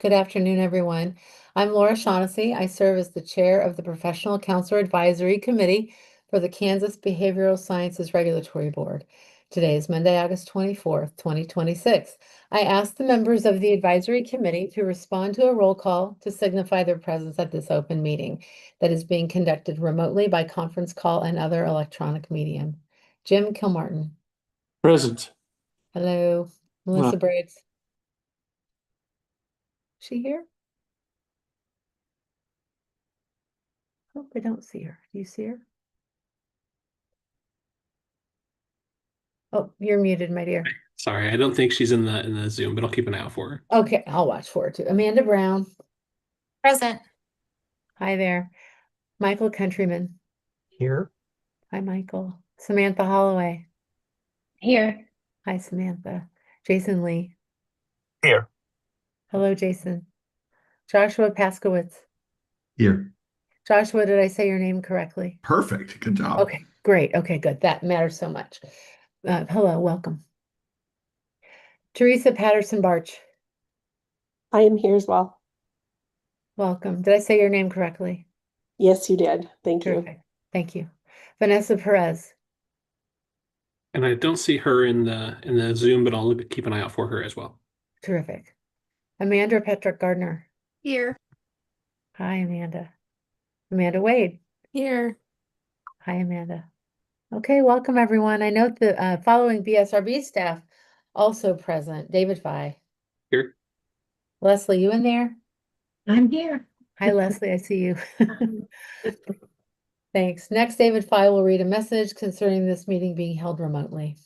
Good afternoon, everyone. I'm Laura Shaughnessy. I serve as the chair of the Professional Counselor Advisory Committee for the Kansas Behavioral Sciences Regulatory Board. Today is Monday, August 24th, 2026. I ask the members of the advisory committee to respond to a roll call to signify their presence at this open meeting that is being conducted remotely by conference call and other electronic medium. Jim Kilmartin. Present. Hello. Melissa Briggs. She here? Oh, I don't see her. Do you see her? Oh, you're muted, my dear. Sorry, I don't think she's in the Zoom, but I'll keep an eye out for her. Okay, I'll watch for her too. Amanda Brown. Present. Hi there. Michael Countryman. Here. Hi, Michael. Samantha Holloway. Here. Hi, Samantha. Jason Lee. Here. Hello, Jason. Joshua Paskowitz. Here. Joshua, did I say your name correctly? Perfect. Good job. Okay, great. Okay, good. That matters so much. Hello, welcome. Teresa Patterson Barch. I am here as well. Welcome. Did I say your name correctly? Yes, you did. Thank you. Terrific. Thank you. Vanessa Perez. And I don't see her in the Zoom, but I'll keep an eye out for her as well. Terrific. Amanda Petrick Gardner. Here. Hi, Amanda. Amanda Wade. Here. Hi, Amanda. Okay, welcome everyone. I note the following BSRB staff also present. David Fye. Here. Leslie, you in there? I'm here. Hi, Leslie, I see you. Thanks. Next, David Fye will read a message concerning this meeting being held remotely.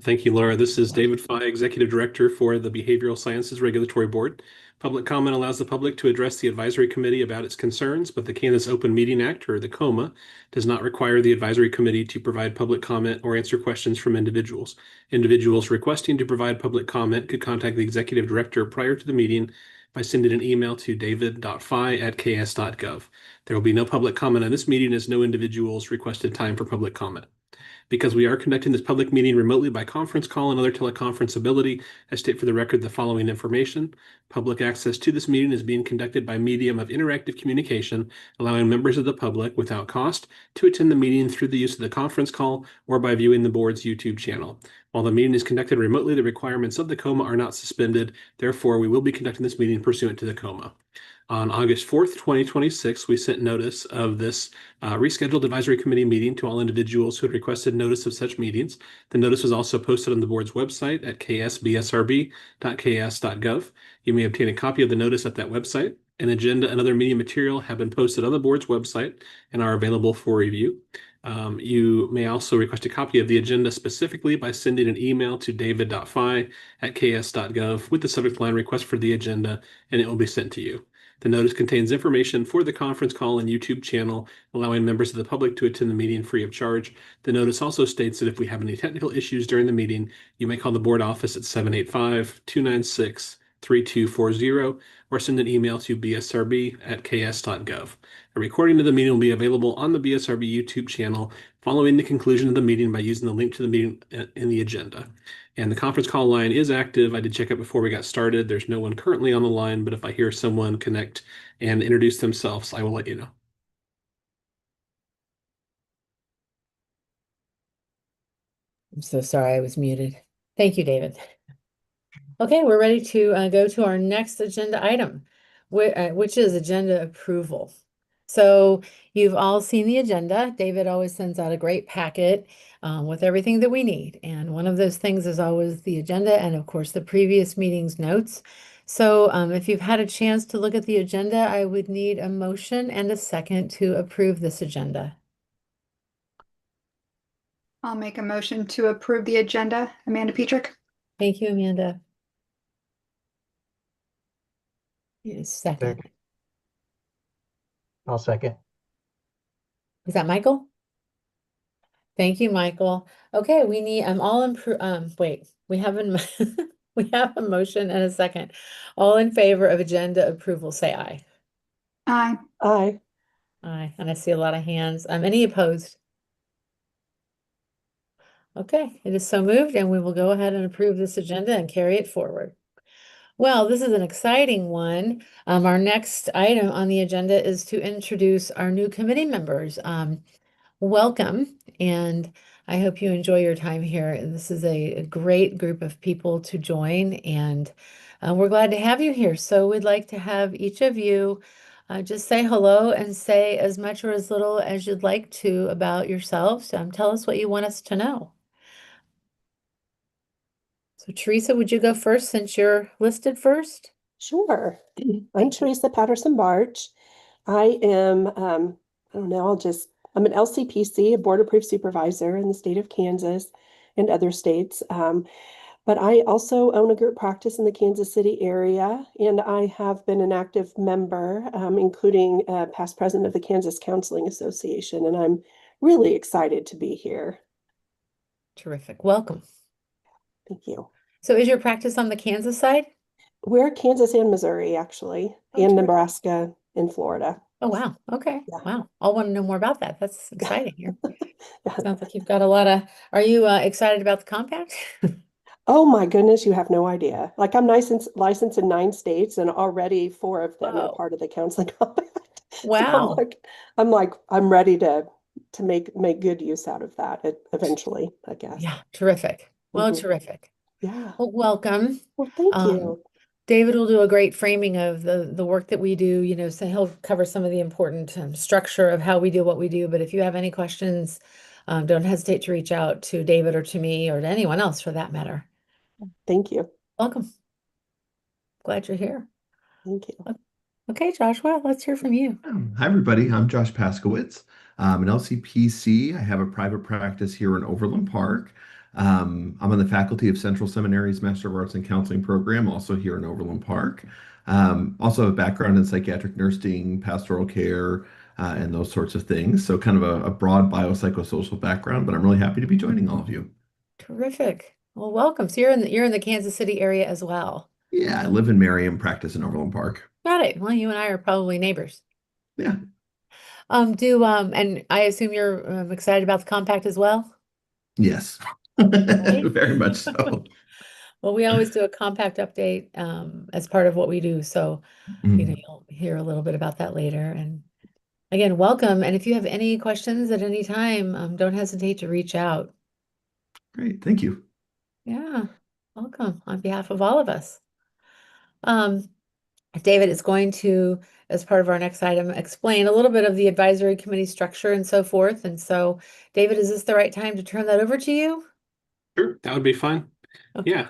Thank you, Laura. This is David Fye, Executive Director for the Behavioral Sciences Regulatory Board. Public comment allows the public to address the advisory committee about its concerns, but the Kansas Open Meeting Act, or the KOMA, does not require the advisory committee to provide public comment or answer questions from individuals. Individuals requesting to provide public comment could contact the executive director prior to the meeting by sending an email to david.fye@ks.gov. There will be no public comment on this meeting as no individuals requested time for public comment. Because we are conducting this public meeting remotely by conference call and other teleconference ability, I state for the record the following information. Public access to this meeting is being conducted by medium of interactive communication, allowing members of the public without cost to attend the meeting through the use of the conference call or by viewing the board's YouTube channel. While the meeting is conducted remotely, the requirements of the KOMA are not suspended. Therefore, we will be conducting this meeting pursuant to the KOMA. On August 4th, 2026, we sent notice of this rescheduled advisory committee meeting to all individuals who had requested notice of such meetings. The notice was also posted on the board's website at ksbsrb.ks.gov. You may obtain a copy of the notice at that website. An agenda and other media material have been posted on the board's website and are available for review. You may also request a copy of the agenda specifically by sending an email to david.fye@ks.gov with the subject line request for the agenda, and it will be sent to you. The notice contains information for the conference call and YouTube channel, allowing members of the public to attend the meeting free of charge. The notice also states that if we have any technical issues during the meeting, you may call the board office at 785-296-3240 or send an email to bsrb@ks.gov. A recording of the meeting will be available on the BSRB YouTube channel following the conclusion of the meeting by using the link to the meeting in the agenda. And the conference call line is active. I did check it before we got started. There's no one currently on the line, but if I hear someone connect and introduce themselves, I will let you know. I'm so sorry I was muted. Thank you, David. Okay, we're ready to go to our next agenda item, which is agenda approval. So you've all seen the agenda. David always sends out a great packet with everything that we need. And one of those things is always the agenda and, of course, the previous meeting's notes. So if you've had a chance to look at the agenda, I would need a motion and a second to approve this agenda. I'll make a motion to approve the agenda. Amanda Petrick. Thank you, Amanda. Second. Second. I'll second. Is that Michael? Thank you, Michael. Okay, we need wait, we have we have a motion and a second. All in favor of agenda approval, say aye. Aye. Aye. Aye, and I see a lot of hands. Any opposed? Okay, it is so moved, and we will go ahead and approve this agenda and carry it forward. Well, this is an exciting one. Our next item on the agenda is to introduce our new committee members. Welcome, and I hope you enjoy your time here. This is a great group of people to join, and we're glad to have you here. So we'd like to have each of you just say hello and say as much or as little as you'd like to about yourselves. Tell us what you want us to know. So Teresa, would you go first since you're listed first? Sure. I'm Thank you. Teresa Patterson Barch. I am, I don't know, I'm an LCPC, a board approved supervisor in the state of Kansas and other states. But I also own a group practice in the Kansas City area, and I have been an active member, including past president of the Kansas Counseling Association, and I'm really excited to be here. Terrific. Welcome. Thank you. So is your practice on the Kansas side? We're Kansas and Missouri, actually, Oh, and terrific. Nebraska and Florida. Oh, wow. Okay. Yeah. Wow. I'll want to know more about that. That's exciting here. Yeah. Sounds like you've got a lot of, are you excited about the compact? Oh my goodness, you have no idea. Like I'm licensed in 9 states, and already 4 of them are Oh, part of the counseling compact. So wow. I'm ready to make good use out of that eventually, I guess. Yeah, terrific. Well, Mhm. terrific. Yeah. Well, welcome. Well, thank Um, you. David will do a great framing of the work that we do, so he'll cover some of the important structure of how we do what we do. But if you have any questions, don't hesitate to reach out to David or to me or to anyone else for that matter. Thank you. Welcome. Glad you're here. Thank you. Okay, Joshua, let's hear from you. Hi, everybody. I'm Josh Paskowitz. I'm an LCPC. I have a private practice here in Overland Park. I'm on the faculty of Central Seminary's Master of Arts in Counseling program, also here in Overland Park. Also have a background in psychiatric nursing, pastoral care, and those sorts of things. So kind of a broad biopsychosocial background, but I'm really happy to be joining all of you. Terrific. Well, welcome. So you're in the Kansas City area as well. Yeah, I live in Merriam, practice in Overland Park. Got it. Well, you and I are probably neighbors. Yeah, And I assume you're excited about the compact as well, yes, right? very much so. Well, we always do a compact update as part of what we do. So, Mhm. you'll hear a little bit about that later. And again, welcome. And if you have any questions at any time, don't hesitate to reach out. Great, thank you. Yeah, welcome on behalf of all of us. Um, David is going to, as part of our next item, explain a little bit of the advisory committee structure and so forth. And so, David, is this the right time to turn that over to you? Sure, that would be fine. Okay. Yeah.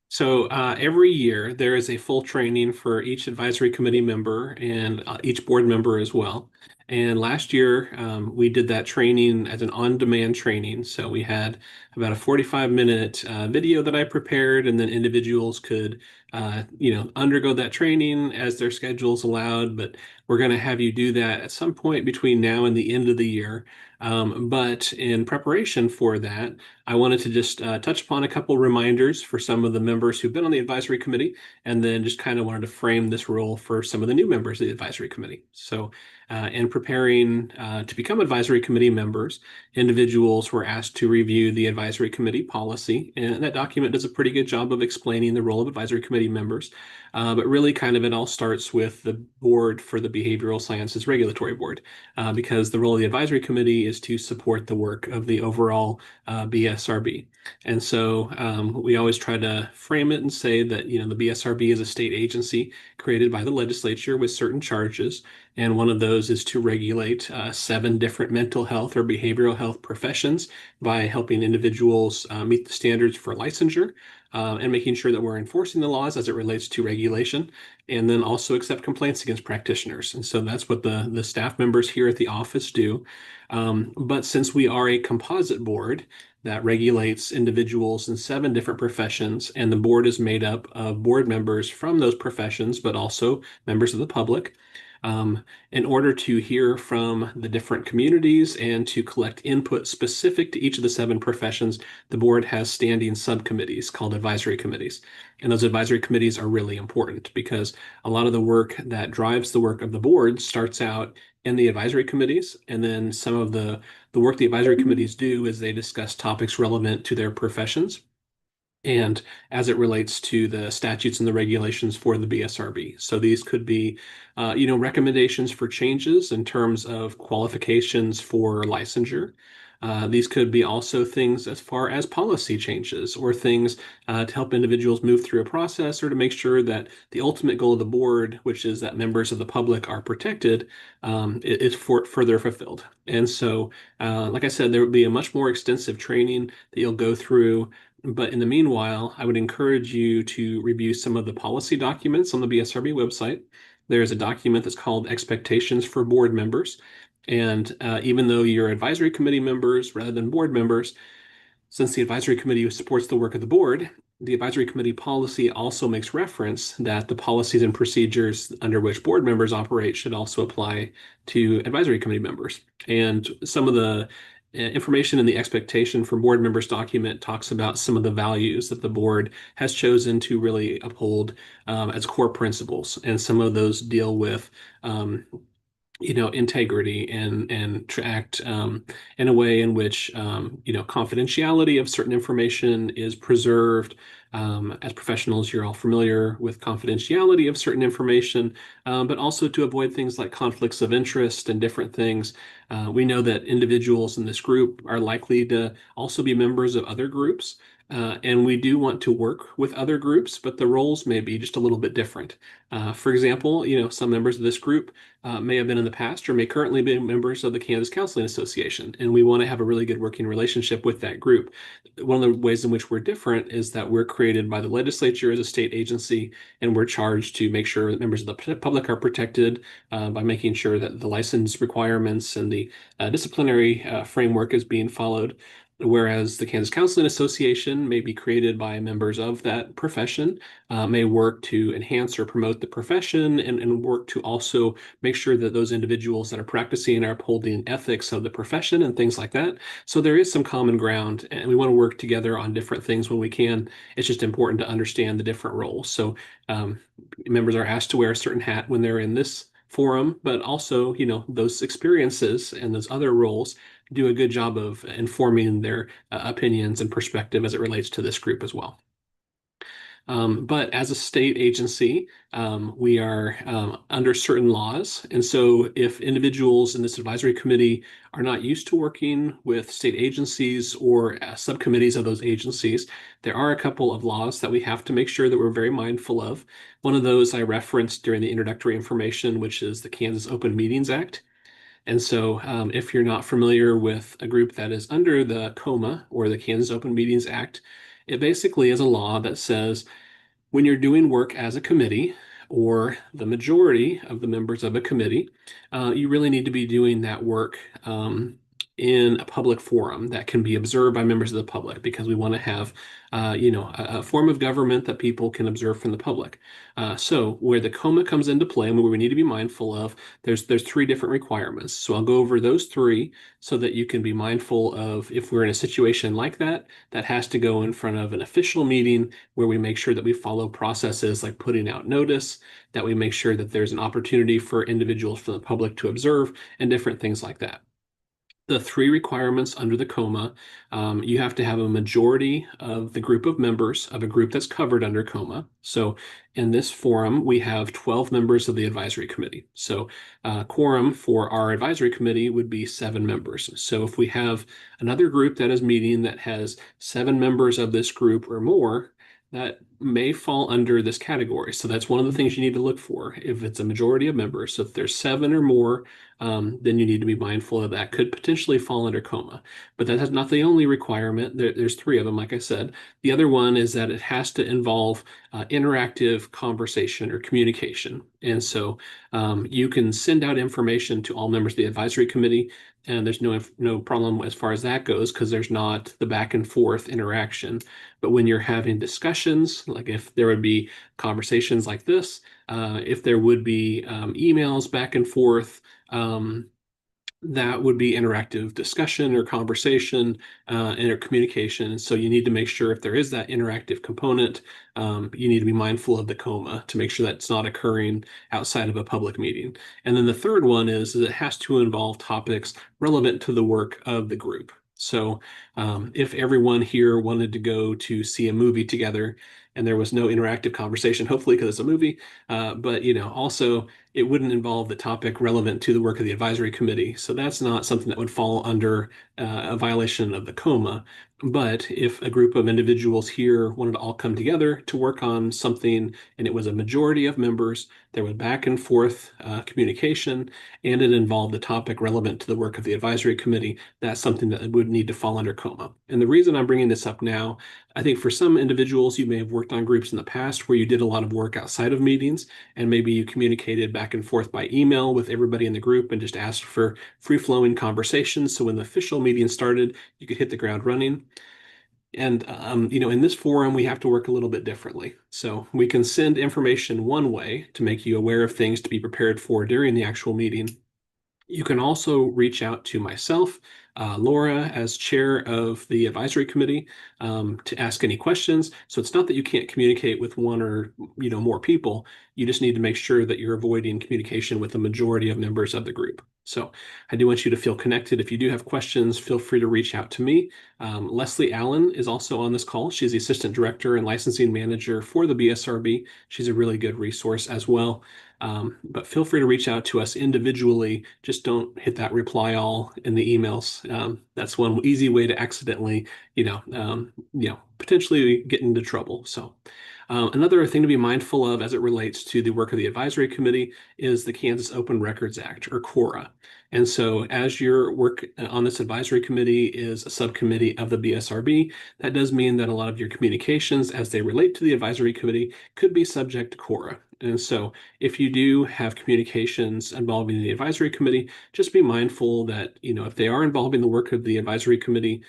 So every year there is a full training for each advisory committee member and each board member as well. And last year we did that training as an on-demand training. So we had about a 45-minute video that I prepared, and then individuals could, undergo that training as their schedules allowed. But we're going to have you do that at some point between now and the end of the year. But in preparation for that, I wanted to just touch upon a couple reminders for some of the members who've been on the advisory committee, and then just kind of wanted to frame this role for some of the new members of the advisory committee. So in preparing to become advisory committee members, individuals were asked to review the advisory committee policy, and that document does a pretty good job of explaining the role of advisory committee members. But really kind of it all starts with the board for the Behavioral Sciences Regulatory Board, because the role of the advisory committee is to support the work of the overall BSRB. And so we always try to frame it and say that, the BSRB is a state agency created by the legislature with certain charges. And one of those is to regulate 7 different mental health or behavioral health professions by helping individuals meet the standards for licensure, and making sure that we're enforcing the laws as it relates to regulation, and then also accept complaints against practitioners. And so that's what the staff members here at the office do. But since we are a composite board that regulates individuals in 7 different professions, and the board is made up of board members from those professions, but also members of the public, in order to hear from the different communities and to collect input specific to each of the 7 professions, the board has standing subcommittees called advisory committees. And those advisory committees are really important because a lot of the work that drives the work of the board starts out in the advisory committees. And then some of the work the advisory committees do is they discuss topics relevant to their professions. and as it relates to the statutes and the regulations for the BSRB. So these could be, recommendations for changes in terms of qualifications for licensure. These could be also things as far as policy changes or things to help individuals move through a process or to make sure that the ultimate goal of the board, which is that members of the public are protected, is further fulfilled. And so, like I said, there would be a much more extensive training that you'll go through. But in the meanwhile, I would encourage you to review some of the policy documents on the BSRB website. There's a document that's called Expectations for Board Members. And even though you're advisory committee members rather than board members, since the advisory committee supports the work of the board, the advisory committee policy also makes reference that the policies and procedures under which board members operate should also apply to advisory committee members. And some of the information in the expectation for board members document talks about some of the values that the board has chosen to really uphold as core principles. And some of those deal with integrity and to act in a way in which confidentiality of certain information is preserved. As professionals, you're all familiar with confidentiality of certain information, but also to avoid things like conflicts of interest and different things. We know that individuals in this group are likely to also be members of other groups. And we do want to work with other groups, but the roles may be just a little bit different. For example, some members of this group may have been in the past or may currently be members of the Kansas Counseling Association, and we want to have a really good working relationship with that group. One of the ways in which we're different is that we're created by the legislature as a state agency, and we're charged to make sure that members of the public are protected by making sure that the license requirements and the disciplinary framework is being followed. Whereas the Kansas Counseling Association may be created by members of that profession, may work to enhance or promote the profession and work to also make sure that those individuals that are practicing are upholding ethics of the profession and things like that. So there is some common ground, and we want to work together on different things when we can. It's just important to understand the different roles. So members are asked to wear a certain hat when they're in this forum, but also, those experiences and those other roles do a good job of informing their opinions and perspective as it relates to this group as well. But as a state agency, we are under certain laws. And so if individuals in this advisory committee are not used to working with state agencies or subcommittees of those agencies, there are a couple of laws that we have to make sure that we're very mindful of. One of those I referenced during the introductory information, which is the Kansas Open Meetings Act. And so if you're not familiar with a group that is under the KOMA or the Kansas Open Meetings Act, it basically is a law that says when you're doing work as a committee or the majority of the members of a committee, you really need to be doing that work in a public forum that can be observed by members of the public, because we want to have a form of government that people can observe from the public. So where the KOMA comes into play and where we need to be mindful of, there's three different requirements. So I'll go over those three so that you can be mindful of, if we're in a situation like that, that has to go in front of an official meeting where we make sure that we follow processes like putting out notice, that we make sure that there's an opportunity for individuals from the public to observe, and different things like that. The three requirements under the KOMA, you have to have a majority of the group of members of a group that's covered under KOMA. So in this forum, we have 12 members of the advisory committee. So quorum for our advisory committee would be 7 members. So if we have another group that is meeting that has 7 members of this group or more, that may fall under this category. So that's one of the things you need to look for. If it's a majority of members, so if there's 7 or more, then you need to be mindful of that could potentially fall under KOMA. But that's not the only requirement. There's 3 of them, like I said. The other one is that it has to involve interactive conversation or communication. And so you can send out information to all members of the advisory committee, and there's no problem as far as that goes, because there's not the back and forth interaction. But when you're having discussions, like if there would be conversations like this, if there would be emails back and forth, that would be interactive discussion or conversation and communication. And so you need to make sure, if there is that interactive component, you need to be mindful of the KOMA to make sure that's not occurring outside of a public meeting. And then the third one is it has to involve topics relevant to the work of the group. So if everyone here wanted to go to see a movie together and there was no interactive conversation, hopefully because it's a movie, but also it wouldn't involve the topic relevant to the work of the advisory committee. So that's not something that would fall under a violation of the COMA. But if a group of individuals here wanted to all come together to work on something and it was a majority of members, there was back and forth communication, and it involved the topic relevant to the work of the advisory committee, that's something that would need to fall under COMA. And the reason I'm bringing this up now, I think for some individuals, you may have worked on groups in the past where you did a lot of work outside of meetings, and maybe you communicated back and forth by email with everybody in the group and just asked for free-flowing conversations. So when the official meeting started, you could hit the ground running. And in this forum, we have to work a little bit differently. So we can send information one way to make you aware of things to be prepared for during the actual meeting. You can also reach out to myself, Laura, as chair of the advisory committee, to ask any questions. So it's not that you can't communicate with one or more people. You just need to make sure that you're avoiding communication with the majority of members of the group. So I do want you to feel connected. If you do have questions, feel free to reach out to me. Leslie Allen is also on this call. She's the assistant director and licensing manager for the BSRB. She's a really good resource as well. But feel free to reach out to us individually. Just don't hit that reply all in the emails. That's one easy way to accidentally, potentially get into trouble. So another thing to be mindful of as it relates to the work of the advisory committee is the Kansas Open Records Act, or KORA. And so as your work on this advisory committee is a subcommittee of the BSRB, that does mean that a lot of your communications as they relate to the advisory committee could be subject to KORA. And so if you do have communications involving the advisory committee, just be mindful that, if they are involving the work of the advisory committee,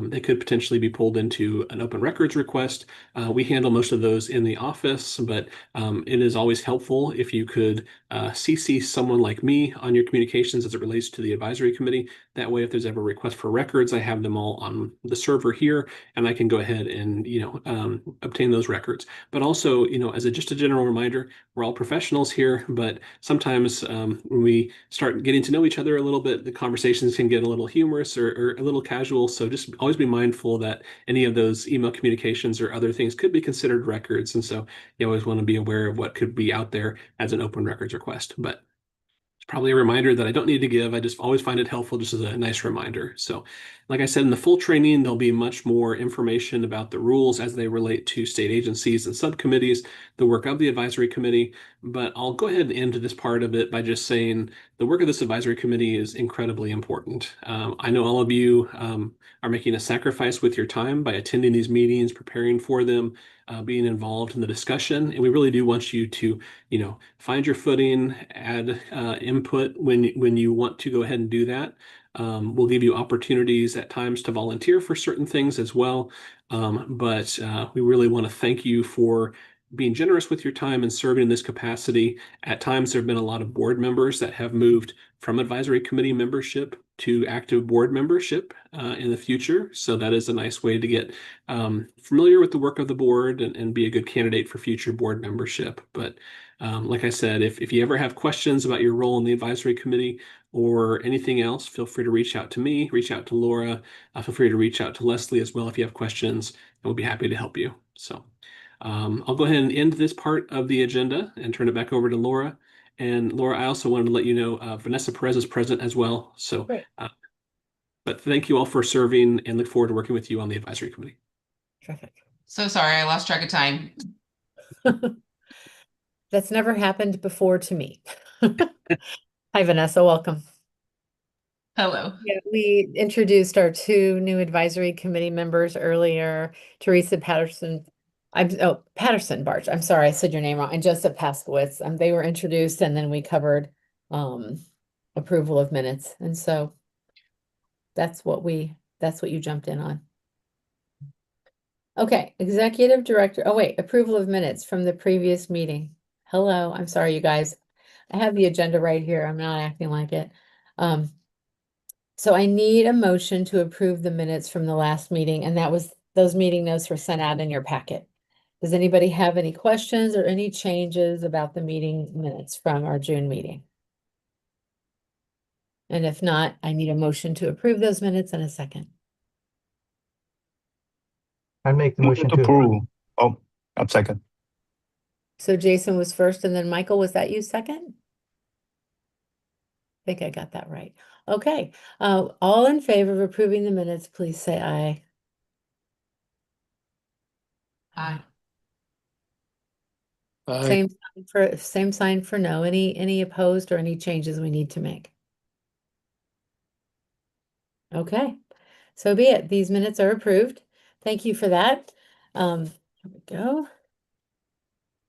they could potentially be pulled into an open records request. We handle most of those in the office, but it is always helpful if you could CC someone like me on your communications as it relates to the advisory committee. That way, if there's ever a request for records, I have them all on the server here, and I can go ahead and, obtain those records. But also, as just a general reminder, we're all professionals here, but sometimes when we start getting to know each other a little bit, the conversations can get a little humorous or a little casual. So just always be mindful that any of those email communications or other things could be considered records. And so you always want to be aware of what could be out there as an open records request. But it's probably a reminder that I don't need to give. I just always find it helpful just as a nice reminder. So like I said, in the full training, there'll be much more information about the rules as they relate to state agencies and subcommittees, the work of the advisory committee. But I'll go ahead and end this part of it by just saying the work of this advisory committee is incredibly important. I know all of you are making a sacrifice with your time by attending these meetings, preparing for them, being involved in the discussion. And we really do want you to, find your footing, add input when you want to go ahead and do that. We'll give you opportunities at times to volunteer for certain things as well. But we really want to thank you for being generous with your time and serving in this capacity. At times, there have been a lot of board members that have moved from advisory committee membership to active board membership in the future. So that is a nice way to get familiar with the work of the board and be a good candidate for future board membership. But like I said, if you ever have questions about your role in the advisory committee or anything else, feel free to reach out to me, reach out to Laura, feel free to reach out to Leslie as well if you have questions, and we'll be happy to help you. So I'll go ahead and end this part of the agenda and turn it back over to Laura. And Laura, I also wanted to let you know Vanessa Perez is present as well. So, but thank you all for serving and look forward to working with you on the advisory committee. Terrific. So sorry, I lost track of time. That's never happened before to me. Hi, Vanessa, welcome. Hello. Yeah, we introduced our two new advisory committee members earlier, Teresa Patterson. Patterson Barch. I'm sorry, I said your name wrong. And Joseph Paskowitz. They were introduced, and then we covered approval of minutes. And so that's what you jumped in on. Okay, executive director. Oh wait, approval of minutes from the previous meeting. Hello, I'm sorry, you guys. I have the agenda right here. I'm not acting like it. So I need a motion to approve the minutes from the last meeting, and those meeting notes were sent out in your packet. Does anybody have any questions or any changes about the meeting minutes from our June meeting? And if not, I need a motion to approve those minutes in a second. I make the Move motion to to approve. approve. Oh, I'm second. So Jason was first and then Michael, was that you second? I think I got that right. Okay, all in favor of approving the minutes, please say aye. Aye. Aye. Same sign for no. Any opposed or any changes we need to make? Okay, so be it. These minutes are approved. Thank you for that. Here we go.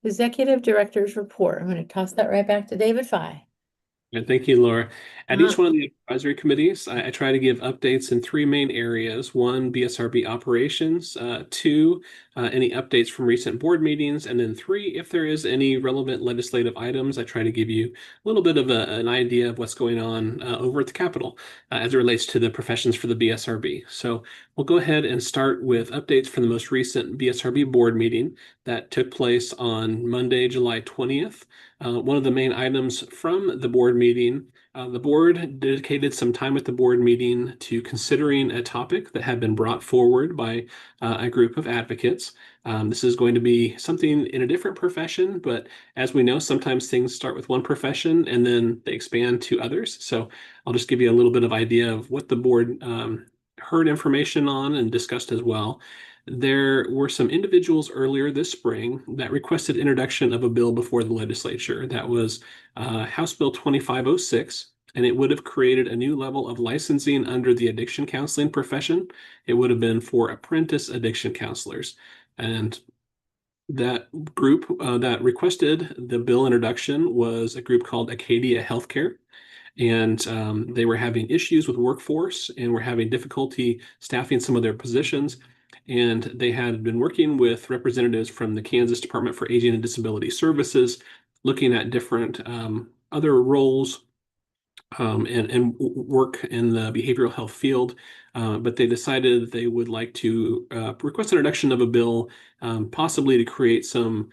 Executive Director's Report. I'm going to toss that right back to David Fye. And thank you, Laura. At Uh-huh. each one of the advisory committees, I try to give updates in three main areas. One, BSRB operations. Two, any updates from recent board meetings. And then three, if there is any relevant legislative items, I try to give you a little bit of an idea of what's going on over at the Capitol as it relates to the professions for the BSRB. So we'll go ahead and start with updates from the most recent BSRB board meeting that took place on Monday, July 20th. One of the main items from the board meeting, the board dedicated some time at the board meeting to considering a topic that had been brought forward by a group of advocates. This is going to be something in a different profession, but as we know, sometimes things start with one profession and then they expand to others. So I'll just give you a little bit of idea of what the board heard information on and discussed as well. There were some individuals earlier this spring that requested introduction of a bill before the legislature. That was House Bill 2506, and it would have created a new level of licensing under the addiction counseling profession. It would have been for apprentice addiction counselors. And that group that requested the bill introduction was a group called Acadia Healthcare. And they were having issues with workforce and were having difficulty staffing some of their positions. And they had been working with representatives from the Kansas Department for Aging and Disability Services, looking at different other roles and work in the behavioral health field. But they decided they would like to request introduction of a bill, possibly to create some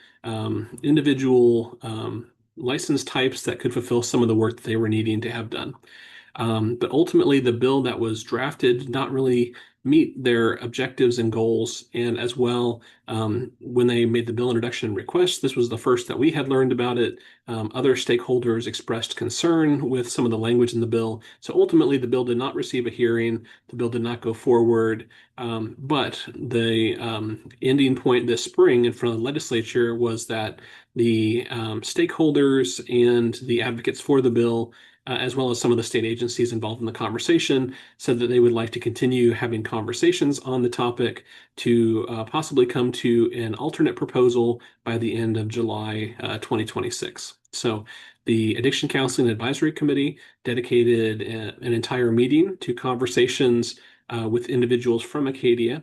individual license types that could fulfill some of the work that they were needing to have done. But ultimately, the bill that was drafted did not really meet their objectives and goals. And as well, when they made the bill introduction request, this was the first that we had learned about it. Other stakeholders expressed concern with some of the language in the bill. So ultimately, the bill did not receive a hearing. The bill did not go forward. But the ending point this spring in front of the legislature was that the stakeholders and the advocates for the bill as well as some of the state agencies involved in the conversation, said that they would like to continue having conversations on the topic to possibly come to an alternate proposal by the end of July 2026. So the Addiction Counseling Advisory Committee dedicated an entire meeting to conversations with individuals from Acadia.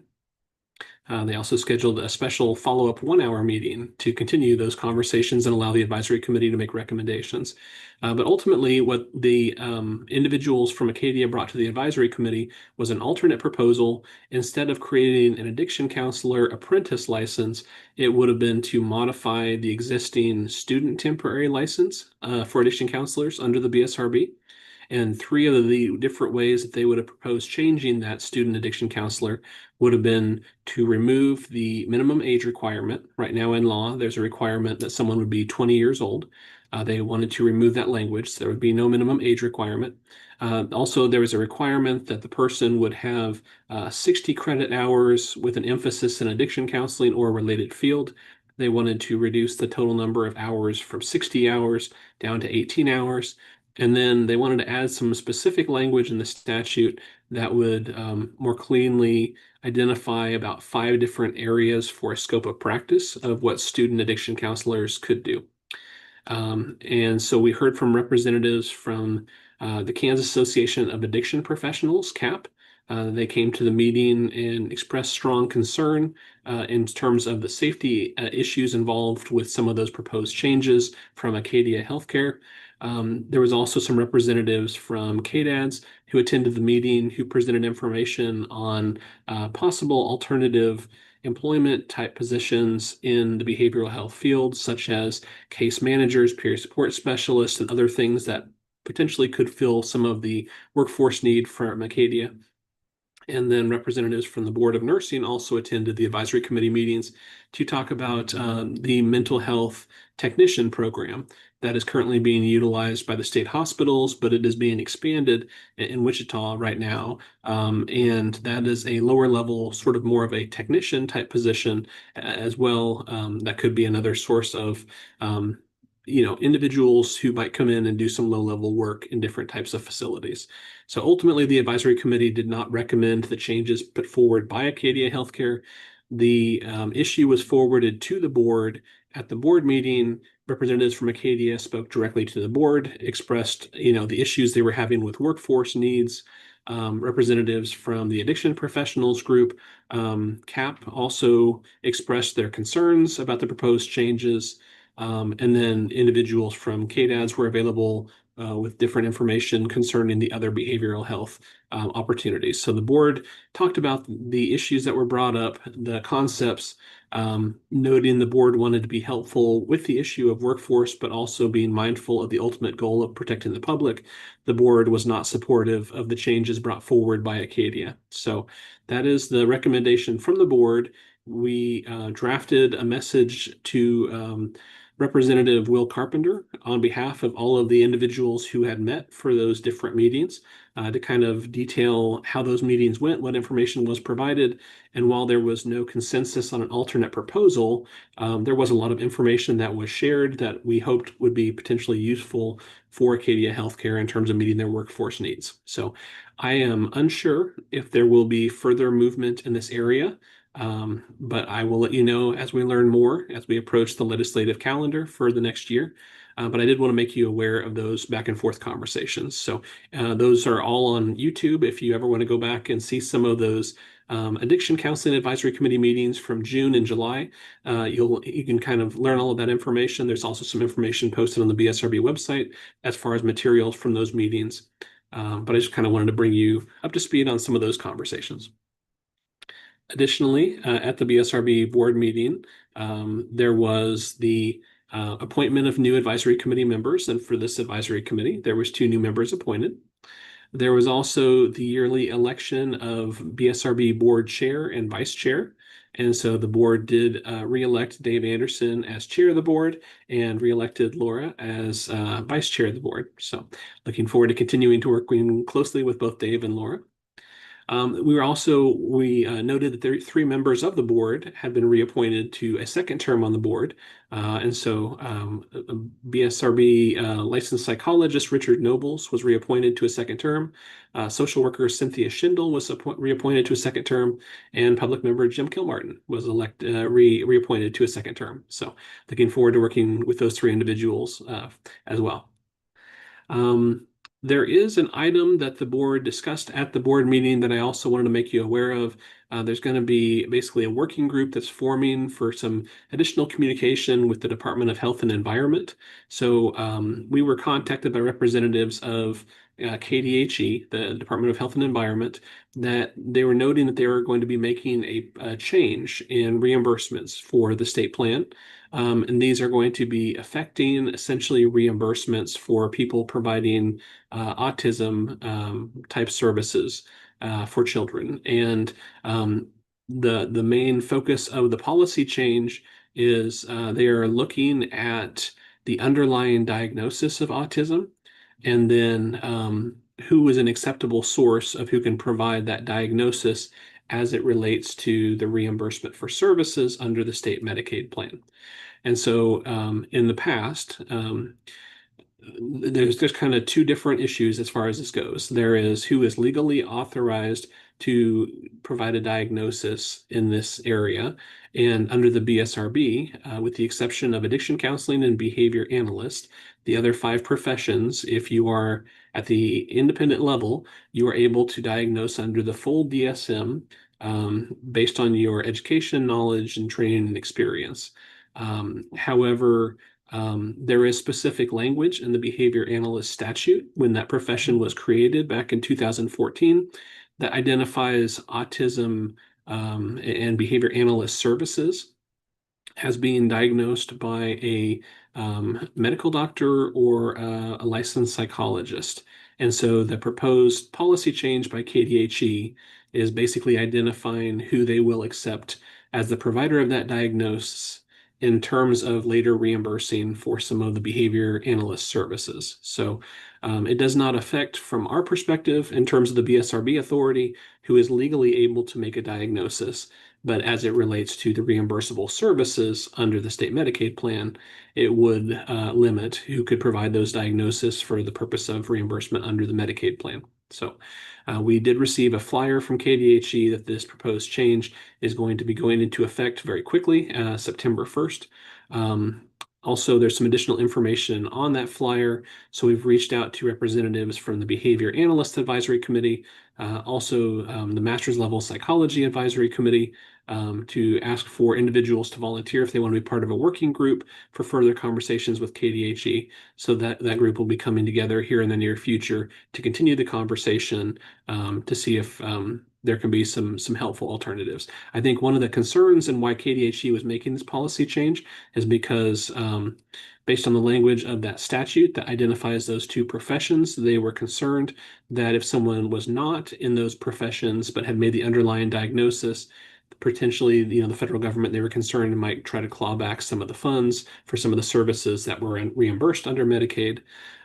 They also scheduled a special follow-up 1-hour meeting to continue those conversations and allow the advisory committee to make recommendations. But ultimately, what the individuals from Acadia brought to the advisory committee was an alternate proposal. Instead of creating an addiction counselor apprentice license, it would have been to modify the existing student temporary license for addiction counselors under the BSRB. And three of the different ways that they would have proposed changing that student addiction counselor would have been to remove the minimum age requirement. Right now in law, there's a requirement that someone would be 20 years old. They wanted to remove that language, so there would be no minimum age requirement. Also, there was a requirement that the person would have 60 credit hours with an emphasis in addiction counseling or a related field. They wanted to reduce the total number of hours from 60 hours down to 18 hours. And then they wanted to add some specific language in the statute that would more cleanly identify about 5 different areas for a scope of practice of what student addiction counselors could do. And so we heard from representatives from the Kansas Association of Addiction Professionals, CAP. They came to the meeting and expressed strong concern in terms of the safety issues involved with some of those proposed changes from Acadia Healthcare. There was also some representatives from KDADS who attended the meeting who presented information on possible alternative employment type positions in the behavioral health field, such as case managers, peer support specialists, and other things that potentially could fill some of the workforce need from Acadia. And then representatives from the Board of Nursing also attended the advisory committee meetings to talk about the mental health technician program that is currently being utilized by the state hospitals, but it is being expanded in Wichita right now. And that is a lower level, sort of more of a technician type position as well. That could be another source of individuals who might come in and do some low-level work in different types of facilities. So ultimately, the advisory committee did not recommend the changes put forward by Acadia Healthcare. The issue was forwarded to the board. At the board meeting, representatives from Acadia spoke directly to the board, expressed, the issues they were having with workforce needs. Representatives from the addiction professionals group, CAP, also expressed their concerns about the proposed changes. And then individuals from KDADS were available with different information concerning the other behavioral health opportunities. So the board talked about the issues that were brought up, the concepts, noting the board wanted to be helpful with the issue of workforce, but also being mindful of the ultimate goal of protecting the public. The board was not supportive of the changes brought forward by Acadia. So that is the recommendation from the board. We drafted a message to Representative Will Carpenter on behalf of all of the individuals who had met for those different meetings to kind of detail how those meetings went, what information was provided. And while there was no consensus on an alternate proposal, there was a lot of information that was shared that we hoped would be potentially useful for Acadia Healthcare in terms of meeting their workforce needs. So I am unsure if there will be further movement in this area. But I will let you know as we learn more, as we approach the legislative calendar for the next year. But I did want to make you aware of those back and forth conversations. So those are all on YouTube. If you ever want to go back and see some of those addiction counseling advisory committee meetings from June and July, you can kind of learn all of that information. There's also some information posted on the BSRB website as far as materials from those meetings. But I just kind of wanted to bring you up to speed on some of those conversations. Additionally, at the BSRB board meeting, there was the appointment of new advisory committee members. And for this advisory committee, there was 2 new members appointed. There was also the yearly election of BSRB board chair and vice chair. And so the board did re-elect Dave Anderson as chair of the board and re-elected Laura as vice chair of the board. So looking forward to continuing to work closely with both Dave and Laura. We noted that there 3 members of the board had been reappointed to a second term on the board. And so BSRB licensed psychologist Richard Nobles was reappointed to a second term. Social worker Cynthia Schindel was reappointed to a second term, and public member Jim Kilmartin was reappointed to a second term. So looking forward to working with those 3 individuals as well. There is an item that the board discussed at the board meeting that I also wanted to make you aware of. There's going to be basically a working group that's forming for some additional communication with the Department of Health and Environment. So we were contacted by representatives of KDHE, the Department of Health and Environment, that they were noting that they were going to be making a change in reimbursements for the state plan. And these are going to be affecting essentially reimbursements for people providing autism type services for children. And the main focus of the policy change is they are looking at the underlying diagnosis of autism, and then who is an acceptable source of who can provide that diagnosis as it relates to the reimbursement for services under the state Medicaid plan. And so in the past, there's kind of 2 different issues as far as this goes. There is who is legally authorized to provide a diagnosis in this area. And under the BSRB, with the exception of addiction counseling and behavior analyst, the other 5 professions, if you are at the independent level, you are able to diagnose under the full DSM based on your education, knowledge, and training and experience. However, there is specific language in the behavior analyst statute when that profession was created back in 2014 that identifies autism and behavior analyst services as being diagnosed by a medical doctor or a licensed psychologist. And so the proposed policy change by KDHE is basically identifying who they will accept as the provider of that diagnosis in terms of later reimbursing for some of the behavior analyst services. So it does not affect, from our perspective, in terms of the BSRB authority, who is legally able to make a diagnosis. But as it relates to the reimbursable services under the state Medicaid plan, it would limit who could provide those diagnoses for the purpose of reimbursement under the Medicaid plan. So we did receive a flyer from KDHE that this proposed change is going to be going into effect very quickly, September 1st. Also, there's some additional information on that flyer. So we've reached out to representatives from the Behavior Analyst Advisory Committee, also the Master's Level Psychology Advisory Committee, to ask for individuals to volunteer if they want to be part of a working group for further conversations with KDHE. So that group will be coming together here in the near future to continue the conversation, to see if there can be some helpful alternatives. I think one of the concerns and why KDHE was making this policy change is because based on the language of that statute that identifies those two professions, they were concerned that if someone was not in those professions but had made the underlying diagnosis, potentially, the federal government, they were concerned, might try to claw back some of the funds for some of the services that were reimbursed under Medicaid.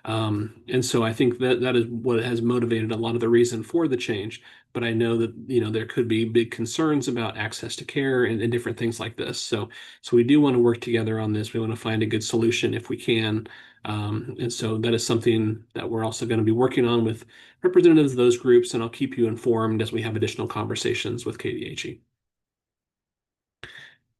And so I think that is what has motivated a lot of the reason for the change. But I know that, there could be big concerns about access to care and different things like this. So we do want to work together on this. We want to find a good solution if we can. And so that is something that we're also going to be working on with representatives of those groups, and I'll keep you informed as we have additional conversations with KDHE.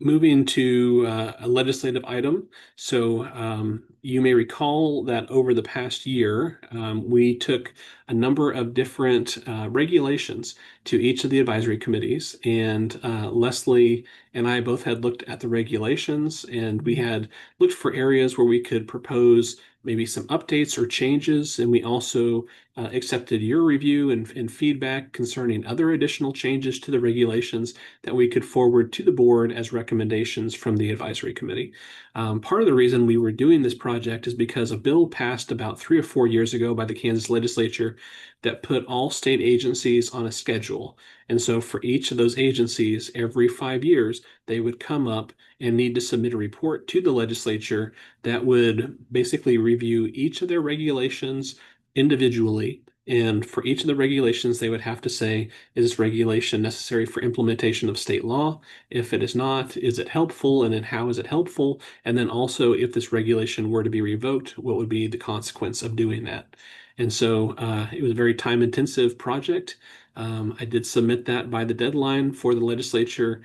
Moving to a legislative item. So you may recall that over the past year, we took a number of different regulations to each of the advisory committees. And Leslie and I both had looked at the regulations, and we had looked for areas where we could propose maybe some updates or changes. And we also accepted your review and feedback concerning other additional changes to the regulations that we could forward to the board as recommendations from the advisory committee. Part of the reason we were doing this project is because a bill passed about 3 or 4 years ago by the Kansas legislature that put all state agencies on a schedule. And so for each of those agencies, every 5 years, they would come up and need to submit a report to the legislature that would basically review each of their regulations individually. And for each of the regulations, they would have to say, is this regulation necessary for implementation of state law? If it is not, is it helpful? And then how is it helpful? And then also, if this regulation were to be revoked, what would be the consequence of doing that? And so it was a very time-intensive project. I did submit that by the deadline for the legislature.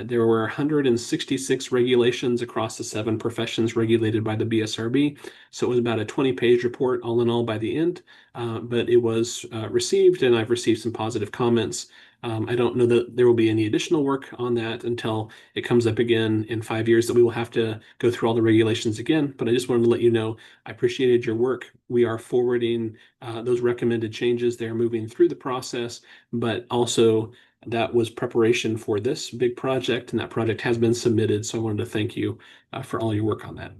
There were 166 regulations across the 7 professions regulated by the BSRB. So it was about a 20-page report all in all by the end, but it was received, and I've received some positive comments. I don't know that there will be any additional work on that until it comes up again in 5 years, that we will have to go through all the regulations again. But I just wanted to let you know, I appreciated your work. We are forwarding those recommended changes. They're moving through the process, but also that was preparation for this big project, and that project has been submitted. So I wanted to thank you for all your work on that.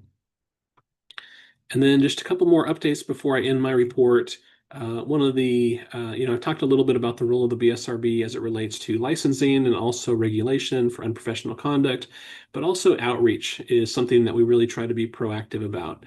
And then just a couple more updates before I end my report. One of the, I've talked a little bit about the role of the BSRB as it relates to licensing and also regulation for unprofessional conduct, but also outreach is something that we really try to be proactive about.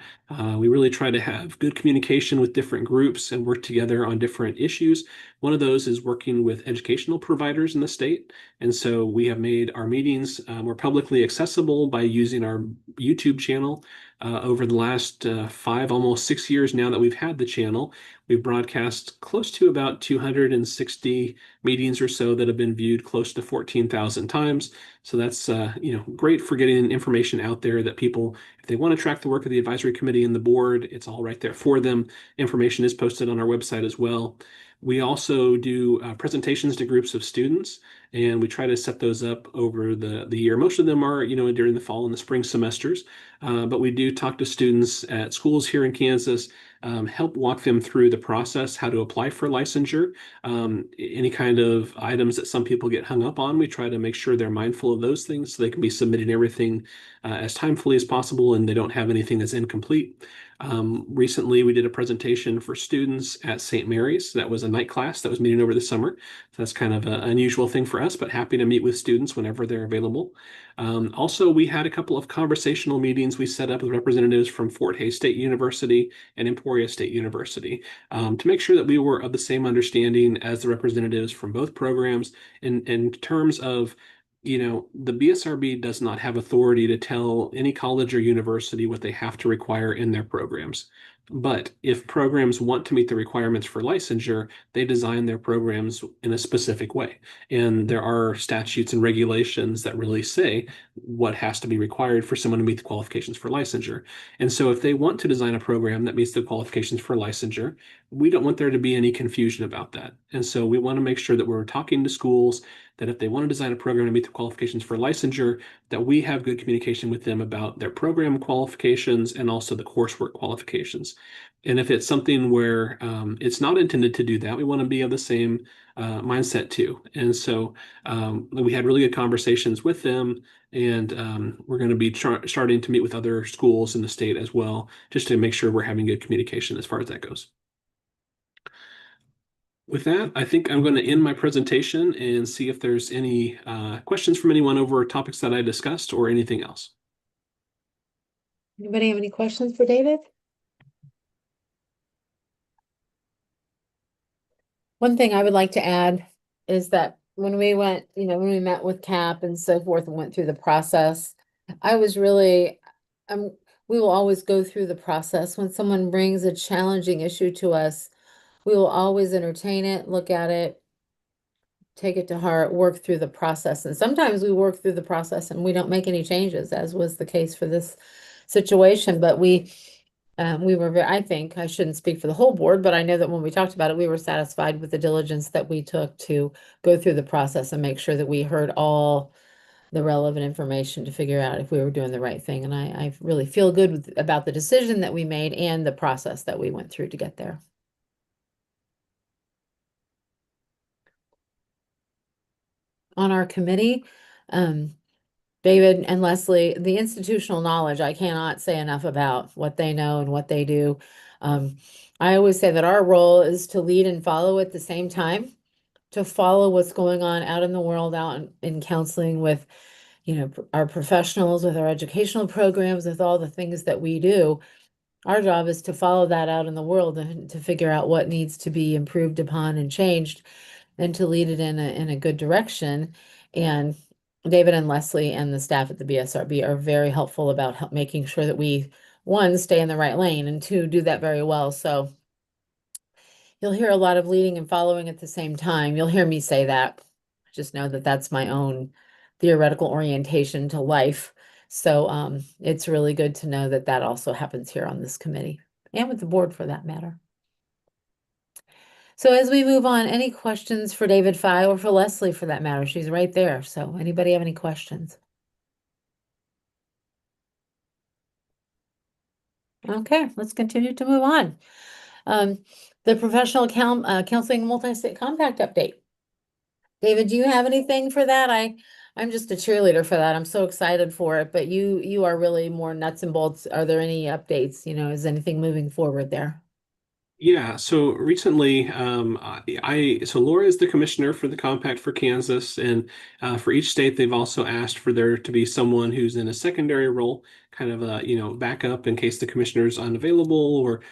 We really try to have good communication with different groups and work together on different issues. One of those is working with educational providers in the state. And so we have made our meetings more publicly accessible by using our YouTube channel. Over the last 5, almost 6 years now that we've had the channel, we've broadcast close to about 260 meetings or so that have been viewed close to 14,000 times. So that's great for getting information out there that people, if they want to track the work of the advisory committee and the board, it's all right there for them. Information is posted on our website as well. We also do presentations to groups of students, and we try to set those up over the year. Most of them are, during the fall and the spring semesters, but we do talk to students at schools here in Kansas, help walk them through the process, how to apply for licensure, any kind of items that some people get hung up on. We try to make sure they're mindful of those things so they can be submitting everything as timefully as possible and they don't have anything that's incomplete. Recently, we did a presentation for students at St. Mary's. That was a night class that was meeting over the summer. So that's kind of an unusual thing for us, but happy to meet with students whenever they're available. Also, we had a couple of conversational meetings we set up with representatives from Fort Hays State University and Emporia State University to make sure that we were of the same understanding as the representatives from both programs in terms of the BSRB does not have authority to tell any college or university what they have to require in their programs. But if programs want to meet the requirements for licensure, they design their programs in a specific way. And there are statutes and regulations that really say what has to be required for someone to meet the qualifications for licensure. And so if they want to design a program that meets the qualifications for licensure, we don't want there to be any confusion about that. And so we want to make sure that we're talking to schools that if they want to design a program to meet the qualifications for licensure, that we have good communication with them about their program qualifications and also the coursework qualifications. And if it's something where it's not intended to do that, we want to be of the same mindset too. And so we had really good conversations with them, and we're going to be starting to meet with other schools in the state as well, just to make sure we're having good communication as far as that goes. With that, I think I'm going to end my presentation and see if there's any questions from anyone over topics that I discussed or anything else. Anybody have any questions for David? One thing I would like to add is that when we went, when we met with CAP and so forth and went through the process, I was really, we will always go through the process. When someone brings a challenging issue to us, we will always entertain it, look at it, take it to heart, work through the process. And sometimes we work through the process and we don't make any changes, as was the case for this situation. But we were very, I think, I shouldn't speak for the whole board, but I know that when we talked about it, we were satisfied with the diligence that we took to go through the process and make sure that we heard all the relevant information to figure out if we were doing the right thing. And I really feel good about the decision that we made and the process that we went through to get there. On our committee, David and Leslie, the institutional knowledge, I cannot say enough about what they know and what they do. I always say that our role is to lead and follow at the same time, to follow what's going on out in the world, out in counseling with, our professionals, with our educational programs, with all the things that we do. Our job is to follow that out in the world and to figure out what needs to be improved upon and changed, and to lead it in a good direction. And David and Leslie and the staff at the BSRB are very helpful about making sure that we, one, stay in the right lane, and two, do that very well. So you'll hear a lot of leading and following at the same time. You'll hear me say that. Just know that that's my own theoretical orientation to life. So it's really good to know that that also happens here on this committee and with the board for that matter. So as we move on, any questions for David Fye or for Leslie for that matter? She's right there. So anybody have any questions? Okay, let's continue to move on. The professional counseling multi-state compact update. David, do you have anything for that? I'm just a cheerleader for that. I'm so excited for it, but you are really more nuts and bolts. Are there any updates? Is anything moving forward there? Yeah, so recently, so Laura is the commissioner for the compact for Kansas, and for each state, they've also asked for there to be someone who's in a secondary role, kind of a backup in case the commissioner's unavailable, or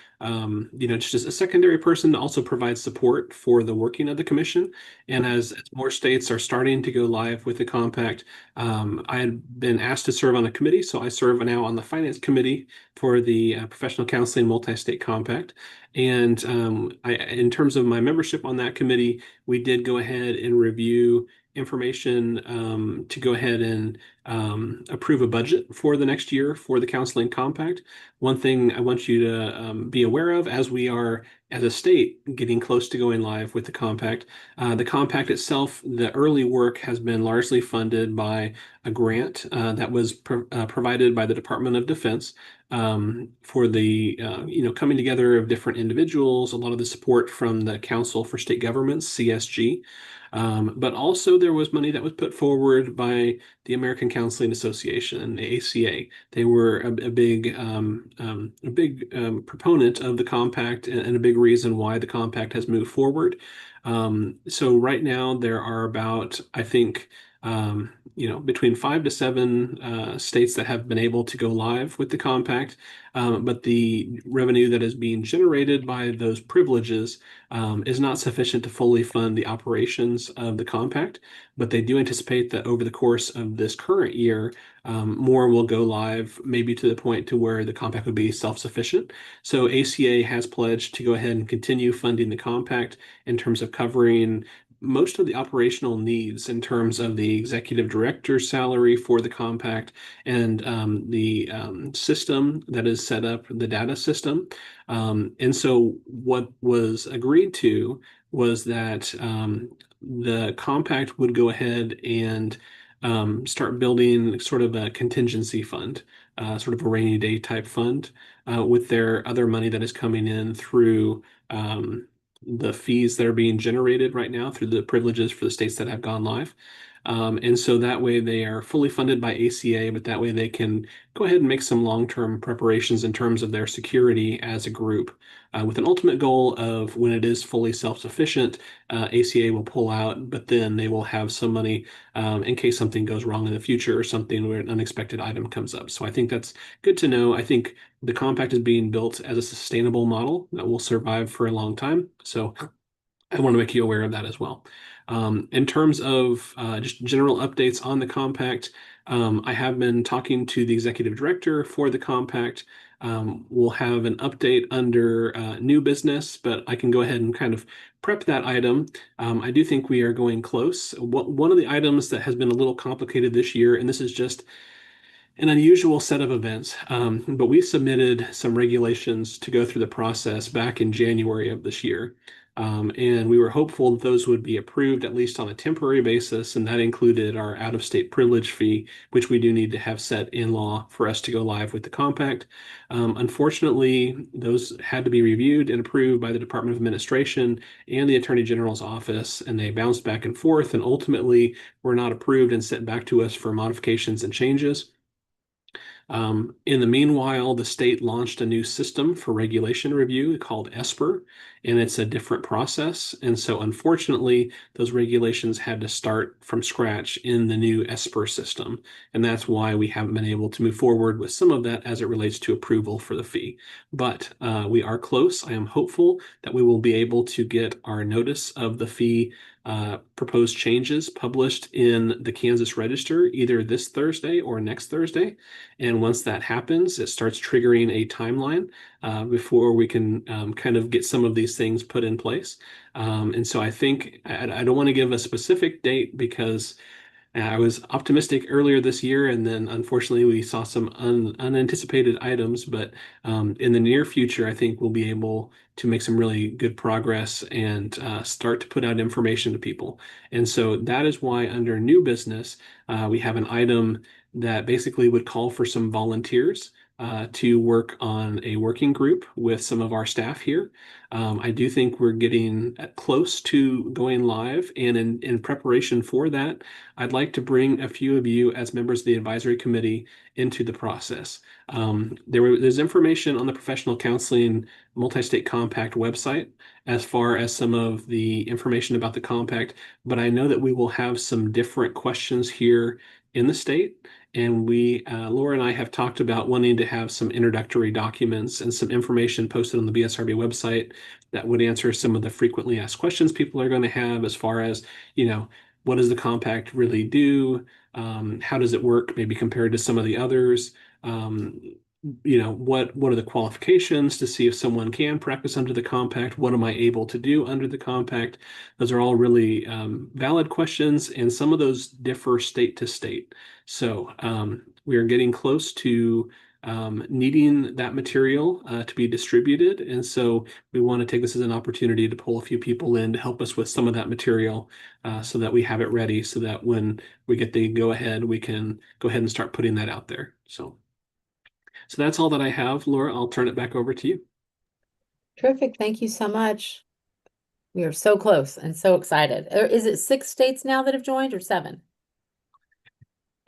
just a secondary person to also provide support for the working of the commission. And as more states are starting to go live with the compact, I had been asked to serve on a committee, so I serve now on the finance committee for the professional counseling multi-state compact. And in terms of my membership on that committee, we did go ahead and review information to go ahead and approve a budget for the next year for the Counseling Compact. One thing I want you to be aware of as we are, as a state, getting close to going live with the compact itself, the early work has been largely funded by a grant that was provided by the Department of Defense. for the coming together of different individuals, a lot of the support from the Council for State Governments, CSG. But also there was money that was put forward by the American Counseling Association, the ACA. They were a big proponent of the compact and a big reason why the compact has moved forward. So right now there are about, I think, between 5 to 7 states that have been able to go live with the compact. But the revenue that is being generated by those privileges is not sufficient to fully fund the operations of the compact. But they do anticipate that over the course of this current year, more will go live, maybe to the point to where the compact would be self-sufficient. So ACA has pledged to go ahead and continue funding the compact in terms of covering most of the operational needs in terms of the executive director's salary for the compact and the system that is set up, the data system. And so what was agreed to was that the compact would go ahead and start building sort of a contingency fund, sort of a rainy day type fund, with their other money that is coming in through the fees that are being generated right now through the privileges for the states that have gone live. And so that way they are fully funded by ACA, but that way they can go ahead and make some long-term preparations in terms of their security as a group, with an ultimate goal of when it is fully self-sufficient, ACA will pull out, but then they will have some money in case something goes wrong in the future or something where an unexpected item comes up. So I think that's good to know. I think the compact is being built as a sustainable model that will survive for a long time. So I want to make you aware of that as well. In terms of just general updates on the compact, I have been talking to the executive director for the compact. We'll have an update under new business, but I can go ahead and kind of prep that item. I do think we are going close. One of the items that has been a little complicated this year, and this is just an unusual set of events, but we submitted some regulations to go through the process back in January of this year. And we were hopeful that those would be approved, at least on a temporary basis, and that included our out-of-state privilege fee, which we do need to have set in law for us to go live with the compact. Unfortunately, those had to be reviewed and approved by the Department of Administration and the Attorney General's office, and they bounced back and forth, and ultimately were not approved and sent back to us for modifications and changes. In the meanwhile, the state launched a new system for regulation review called ESPR, and it's a different process. And so, unfortunately, those regulations had to start from scratch in the new ESPR system. And that's why we haven't been able to move forward with some of that as it relates to approval for the fee. But we are close. I am hopeful that we will be able to get our notice of the fee proposed changes published in the Kansas Register either this Thursday or next Thursday. And once that happens, it starts triggering a timeline before we can kind of get some of these things put in place. And so I think I don't want to give a specific date because I was optimistic earlier this year, and then unfortunately we saw some unanticipated items. But in the near future, I think we'll be able to make some really good progress and start to put out information to people. And so that is why under new business, we have an item that basically would call for some volunteers to work on a working group with some of our staff here. I do think we're getting close to going live, and in preparation for that, I'd like to bring a few of you as members of the advisory committee into the process. There's information on the Professional Counseling Multi-State Compact website as far as some of the information about the compact, but I know that we will have some different questions here in the state. And Laura and I have talked about wanting to have some introductory documents and some information posted on the BSRB website that would answer some of the frequently asked questions people are going to have as far as, what does the compact really do? How does it work maybe compared to some of the others? What are the qualifications to see if someone can practice under the compact? What am I able to do under the compact? Those are all really valid questions, and some of those differ state to state. So we are getting close to needing that material to be distributed. And so we want to take this as an opportunity to pull a few people in to help us with some of that material so that we have it ready so that when we get the go ahead, we can go ahead and start putting that out there. So So that's all that I have. Laura, I'll turn it back over to you. Terrific. Thank you so much. We are so close and so excited. Is it 6 states now that have joined or 7?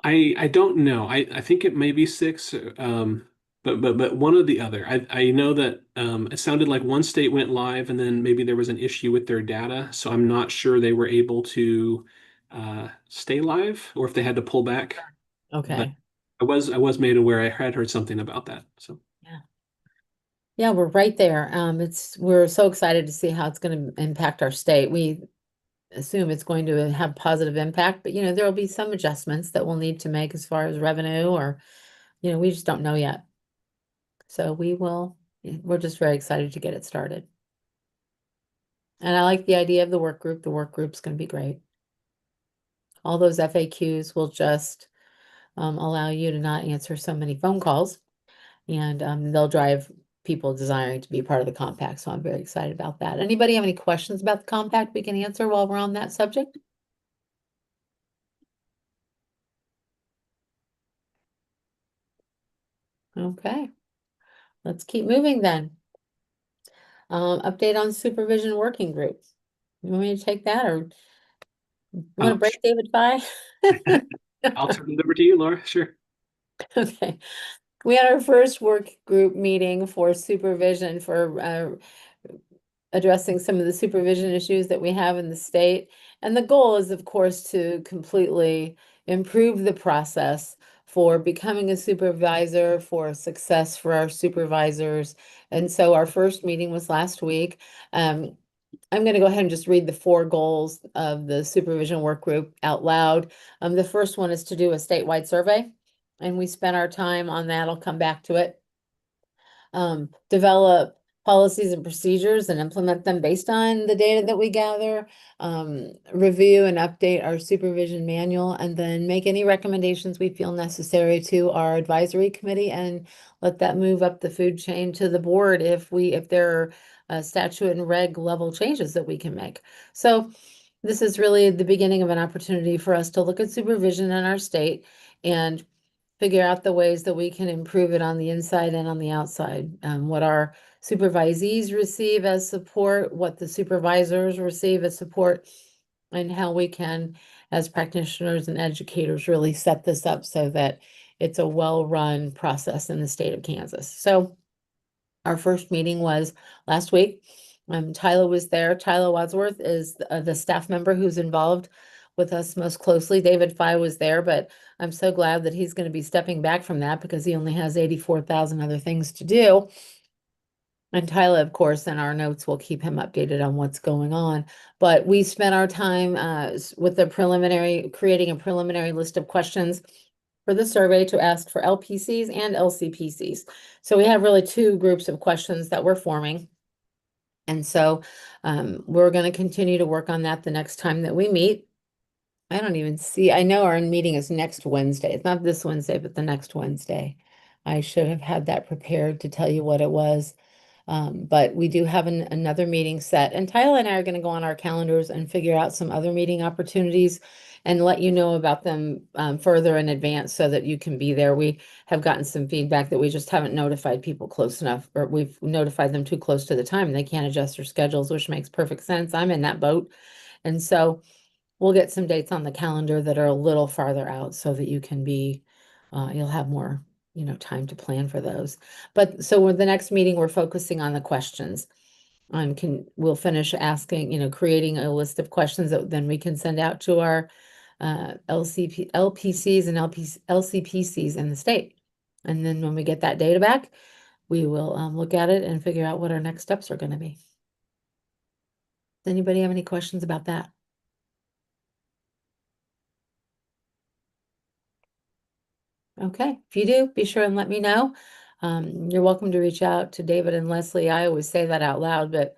I don't know. I think it may be 6, but one or the other. I know that it sounded like one state went live and then maybe there was an issue with their data, so I'm not sure they were able to stay live or if they had to pull back. But Okay. I was made aware. I had heard something about that. So Yeah. Yeah, we're right there. We're so excited to see how it's going to impact our state. We assume it's going to have positive impact, but there will be some adjustments that we'll need to make as far as revenue or, we just don't know yet. So we're just very excited to get it started. And I like the idea of the work group. The work group's going to be great. All those FAQs will just allow you to not answer so many phone calls, and they'll drive people desiring to be part of the compact. So I'm very excited about that. Anybody have any questions about the compact we can answer while we're on that subject? Okay, let's keep moving then. Update on supervision working group. You want me to take that, or you want to break David Fye? I'll turn it over to you, Laura. Sure. Okay. We had our first work group meeting for supervision for addressing some of the supervision issues that we have in the state. And the goal is, of course, to completely improve the process for becoming a supervisor, for success for our supervisors. And so our first meeting was last week. I'm going to go ahead and just read the 4 goals of the supervision work group out loud. The first one is to do a statewide survey, and we spent our time on that. I'll come back to it. Develop policies and procedures and implement them based on the data that we gather, review and update our supervision manual, and then make any recommendations we feel necessary to our advisory committee and let that move up the food chain to the board if there are statute and reg level changes that we can make. So this is really the beginning of an opportunity for us to look at supervision in our state and figure out the ways that we can improve it on the inside and on the outside. What our supervisees receive as support, what the supervisors receive as support, and how we can, as practitioners and educators, really set this up so that it's a well-run process in the state of Kansas. So our first meeting was last week. Tyler was there. Tyler Wadsworth is the staff member who's involved with us most closely. David Fye was there, but I'm so glad that he's going to be stepping back from that because he only has 84,000 other things to do. And Tyler, of course, in our notes, will keep him updated on what's going on. But we spent our time with creating a preliminary list of questions for the survey to ask for LPCs and LCPCs. So we have really 2 groups of questions that we're forming. And so we're going to continue to work on that the next time that we meet. I know our meeting is next Wednesday. It's not this Wednesday, but the next Wednesday. I should have had that prepared to tell you what it was. But we do have another meeting set, and Tyler and I are going to go on our calendars and figure out some other meeting opportunities and let you know about them further in advance so that you can be there. We have gotten some feedback that we just haven't notified people close enough, or we've notified them too close to the time and they can't adjust their schedules, which makes perfect sense. I'm in that boat. And so we'll get some dates on the calendar that are a little farther out so that you'll have more, time to plan for those. But so with the next meeting, we're focusing on the questions. We'll finish asking, creating a list of questions that then we can send out to our LPCs and LCPCs in the state. And then when we get that data back, we will look at it and figure out what our next steps are going to be. Does anybody have any questions about that? Okay, if you do, be sure and let me know. You're welcome to reach out to David and Leslie. I always say that out loud, but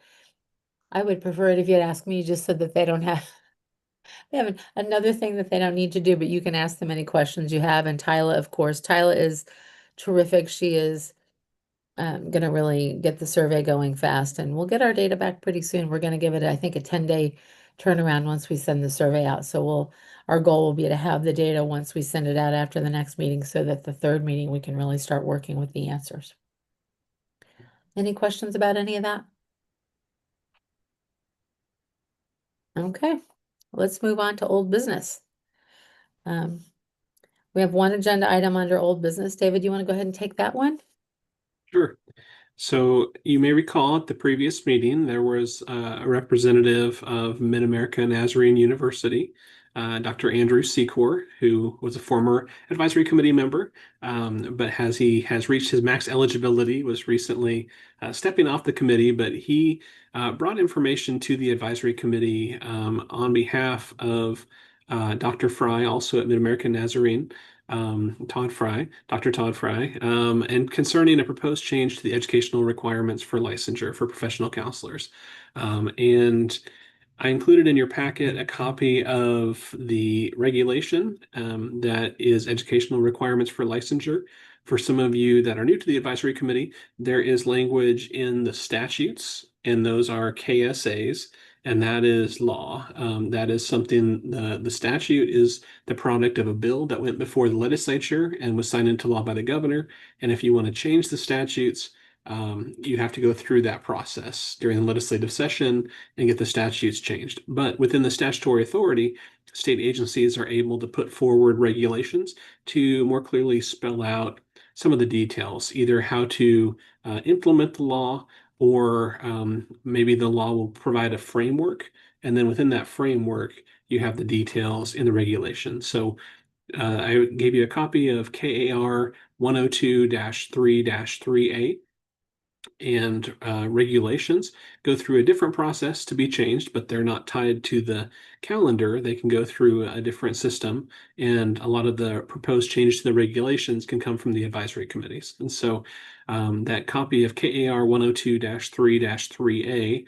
I would prefer it if you'd ask me just so that they have another thing that they don't need to do, but you can ask them any questions you have. And Tyla, of course, Tyla is terrific. She is going to really get the survey going fast, and we'll get our data back pretty soon. We're going to give it, I think, a 10-day turnaround once we send the survey out. So our goal will be to have the data once we send it out after the next meeting so that the third meeting we can really start working with the answers. Any questions about any of that? Okay, let's move on to old business. We have one agenda item under old business. David, you want to go ahead and take that one? Sure. So you may recall at the previous meeting, there was a representative of Mid-America Nazarene University, Dr. Andrew Secor, who was a former advisory committee member, but he has reached his max eligibility, was recently stepping off the committee, but he brought information to the advisory committee on behalf of Dr. Fry, also at Mid-America Nazarene, Dr. Todd Fry, and concerning a proposed change to the educational requirements for licensure for professional counselors. And I included in your packet a copy of the regulation that is educational requirements for licensure. For some of you that are new to the advisory committee, there is language in the statutes, and those are KSAs, and that is law. That is something, the statute is the product of a bill that went before the legislature and was signed into law by the governor. And if you want to change the statutes, you have to go through that process during the legislative session and get the statutes changed. But within the statutory authority, state agencies are able to put forward regulations to more clearly spell out some of the details, either how to implement the law, or maybe the law will provide a framework, and then within that framework, you have the details in the regulation. So I gave you a copy of KAR 102-3-3A, and regulations go through a different process to be changed, but they're not tied to the calendar. They can go through a different system, and a lot of the proposed change to the regulations can come from the advisory committees. And so that copy of KAR 102-3-3A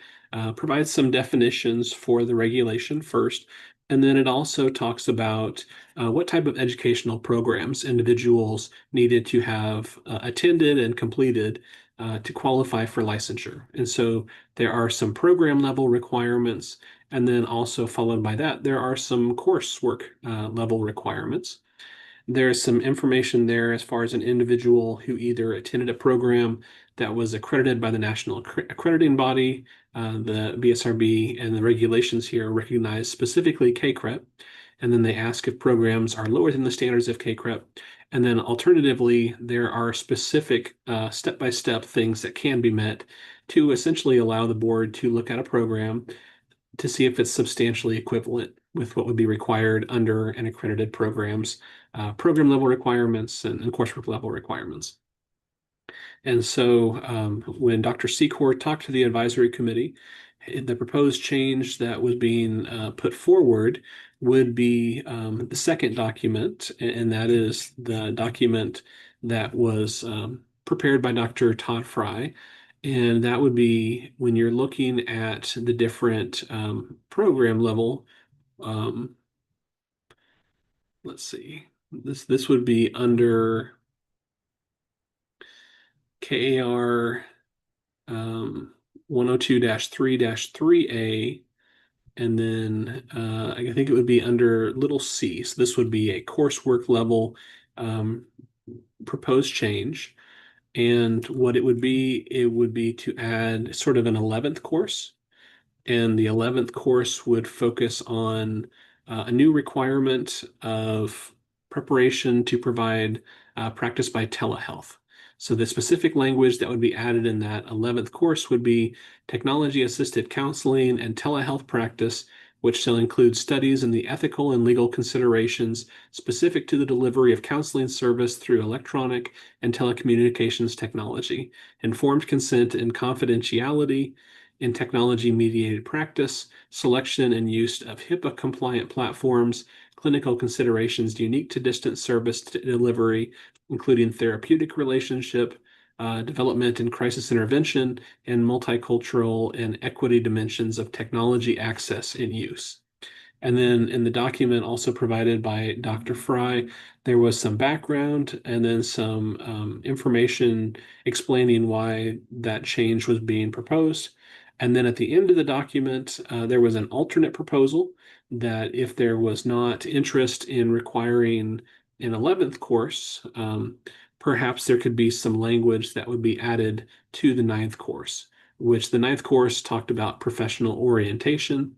provides some definitions for the regulation first, and then it also talks about what type of educational programs individuals needed to have attended and completed to qualify for licensure. And so there are some program level requirements, and then also followed by that, there are some coursework level requirements. There's some information there as far as an individual who either attended a program that was accredited by the national accrediting body, the BSRB, and the regulations here recognize specifically KCREP. And then they ask if programs are lower than the standards of KCREP. And then alternatively, there are specific step-by-step things that can be met to essentially allow the board to look at a program to see if it's substantially equivalent with what would be required under an accredited program's program level requirements and coursework level requirements. And so when Dr. Secor talked to the advisory committee, the proposed change that was being put forward would be the second document, and that is the document that was prepared by Dr. Todd Fry. And that would be when you're looking at the different program level. Let's see, this would be under KAR 102-3-3A, and then I think it would be under little c. So this would be a coursework level proposed change. And what it would be to add sort of an 11th course. And the 11th course would focus on a new requirement of preparation to provide practice by telehealth. So the specific language that would be added in that 11th course would be technology-assisted counseling and telehealth practice, which shall include studies in the ethical and legal considerations specific to the delivery of counseling service through electronic and telecommunications technology, informed consent and confidentiality in technology-mediated practice, selection and use of HIPAA-compliant platforms, clinical considerations unique to distance service delivery, including therapeutic relationship, development and crisis intervention, and multicultural and equity dimensions of technology access and use. And then in the document also provided by Dr. Fry, there was some background and then some information explaining why that change was being proposed. And then at the end of the document, there was an alternate proposal that if there was not interest in requiring an 11th course, perhaps there could be some language that would be added to the 9th course, which the 9th course talked about professional orientation.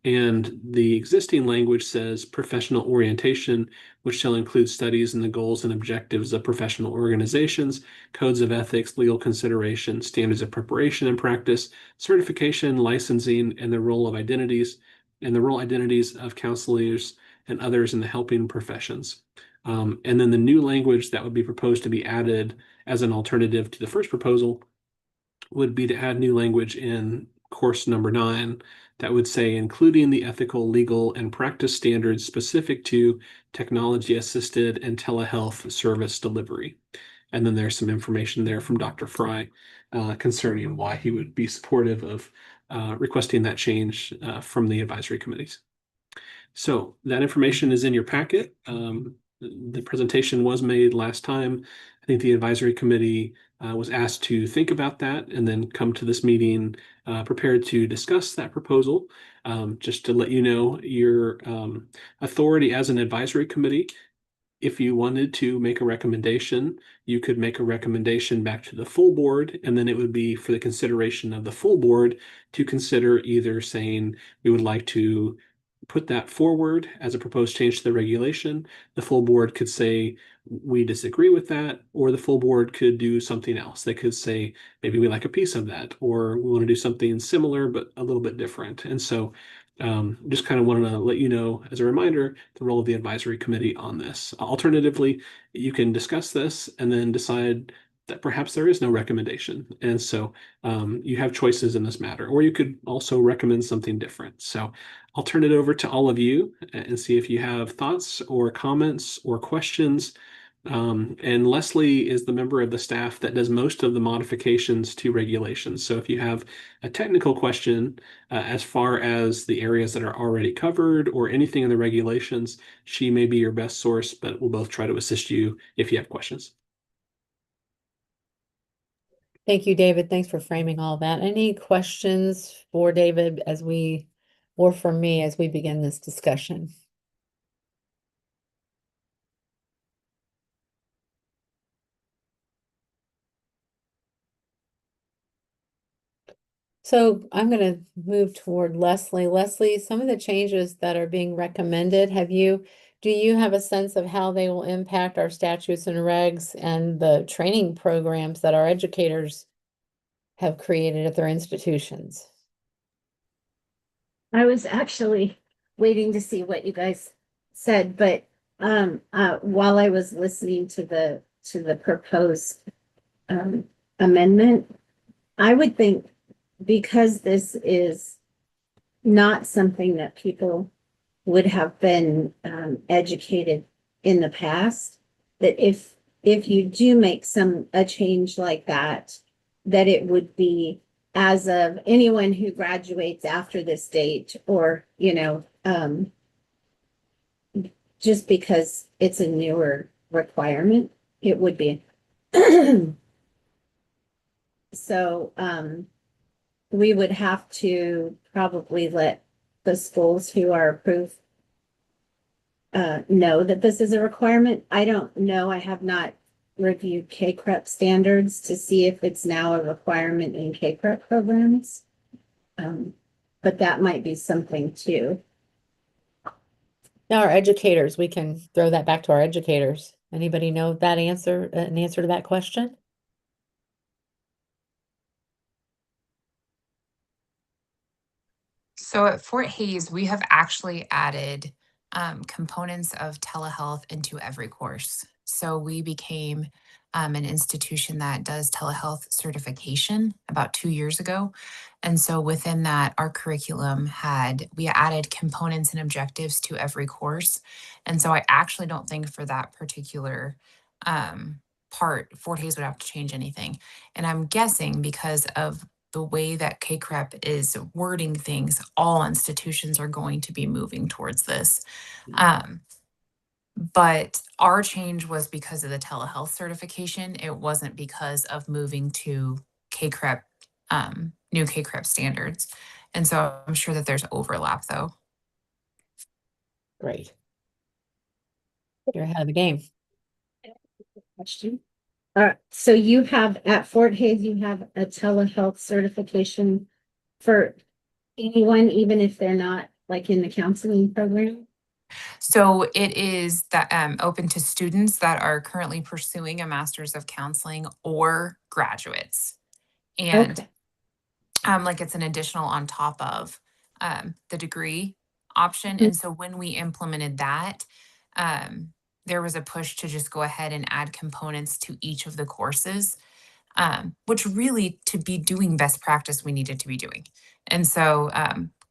And the existing language says professional orientation, which shall include studies in the goals and objectives of professional organizations, codes of ethics, legal consideration, standards of preparation and practice, certification, licensing, and the role identities of counselors and others in the helping professions. And then the new language that would be proposed to be added as an alternative to the first proposal would be to add new language in course number 9 that would say including the ethical, legal, and practice standards specific to technology assisted and telehealth service delivery. And then there's some information there from Dr. Fry concerning why he would be supportive of requesting that change from the advisory committees. So that information is in your packet. The presentation was made last time. I think the advisory committee was asked to think about that and then come to this meeting prepared to discuss that proposal. Just to let you know, your authority as an advisory committee, if you wanted to make a recommendation, you could make a recommendation back to the full board, and then it would be for the consideration of the full board to consider either saying we would like to put that forward as a proposed change to the regulation. The full board could say we disagree with that, or the full board could do something else. They could say maybe we like a piece of that, or we want to do something similar but a little bit different. And so just kind of wanted to let you know as a reminder the role of the advisory committee on this. Alternatively, you can discuss this and then decide that perhaps there is no recommendation. And so you have choices in this matter, or you could also recommend something different. So I'll turn it over to all of you and see if you have thoughts or comments or questions. And Leslie is the member of the staff that does most of the modifications to regulations. So if you have a technical question as far as the areas that are already covered or anything in the regulations, she may be your best source, but we'll both try to assist you if you have questions. Thank you, David. Thanks for framing all that. Any questions for David or for me as we begin this discussion? So I'm going to move toward Leslie. Leslie, some of the changes that are being recommended, do you have a sense of how they will impact our statutes and regs and the training programs that our educators have created at their institutions? I was actually waiting to see what you guys said, but while I was listening to the proposed amendment, I would think because this is not something that people would have been educated in the past, that if you do make a change like that, that it would be as of anyone who graduates after this date, or just because it's a newer requirement, it would be. So we would have to probably let the schools who are approved know that this is a requirement. I don't know. I have not reviewed K-CREP standards to see if it's now a requirement in K-CREP programs. But that might be something too. Now, our educators, we can throw that back to our educators. Anybody know that an answer to that question? So at Fort Hays, we have actually added components of telehealth into every course. So we became an institution that does telehealth certification about 2 years ago. And so within that, our curriculum we added components and objectives to every course. And so I actually don't think for that particular part, Fort Hays would have to change anything. And I'm guessing because of the way that K-CREP is wording things, all institutions are going to be moving towards this. But our change was because of the telehealth certification. It wasn't because of moving to K-CREP new K-CREP standards. And so I'm sure that there's overlap though. Great. You're ahead of the game. Question. So you have at Fort Hays, you have a telehealth certification for anyone, even if they're not like in the counseling program? So it is that open to students that are currently pursuing a master's of counseling or graduates. And Okay. like it's an additional on top of the degree option. Mhm. And so when we implemented that, there was a push to just go ahead and add components to each of the courses, which really to be doing best practice we needed to be doing. And so,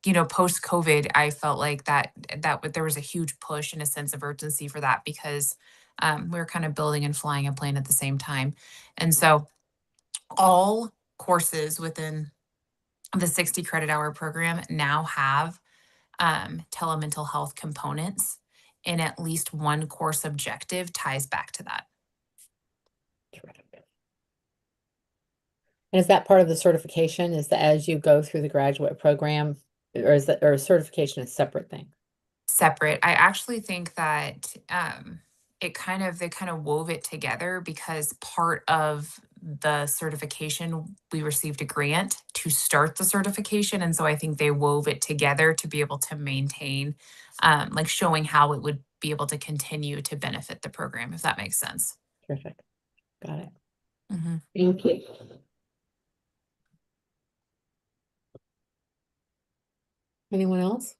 you know, post COVID, I felt like there was a huge push and a sense of urgency for that because we were kind of building and flying a plane at the same time. And so all courses within the 60 credit hour program now have telemental health components, and at least one course objective ties back to that. And is that part of the certification? Is that as you go through the graduate program, or is that, or certification a separate thing? Separate. I actually think that they kind of wove it together because part of the certification, we received a grant to start the certification. And so I think they wove it together to be able to maintain, like showing how it would be able to continue to benefit the program, if that makes sense. Terrific. Got it. Mm-hmm. Thank you. Anyone else?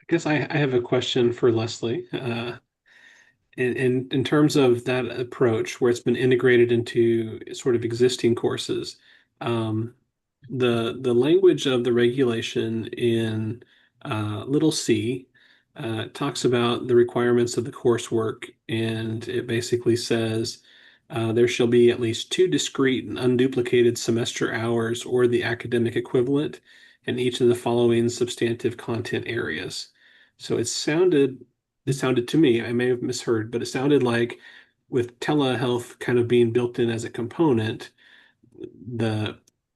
I guess I have a question for Leslie. In terms of that approach where it's been integrated into sort of existing courses, the language of the regulation in little c talks about the requirements of the coursework, and it basically says there shall be at least 2 discrete and unduplicated semester hours or the academic equivalent in each of the following substantive content areas. So it sounded to me, I may have misheard, but it sounded like with telehealth kind of being built in as a component,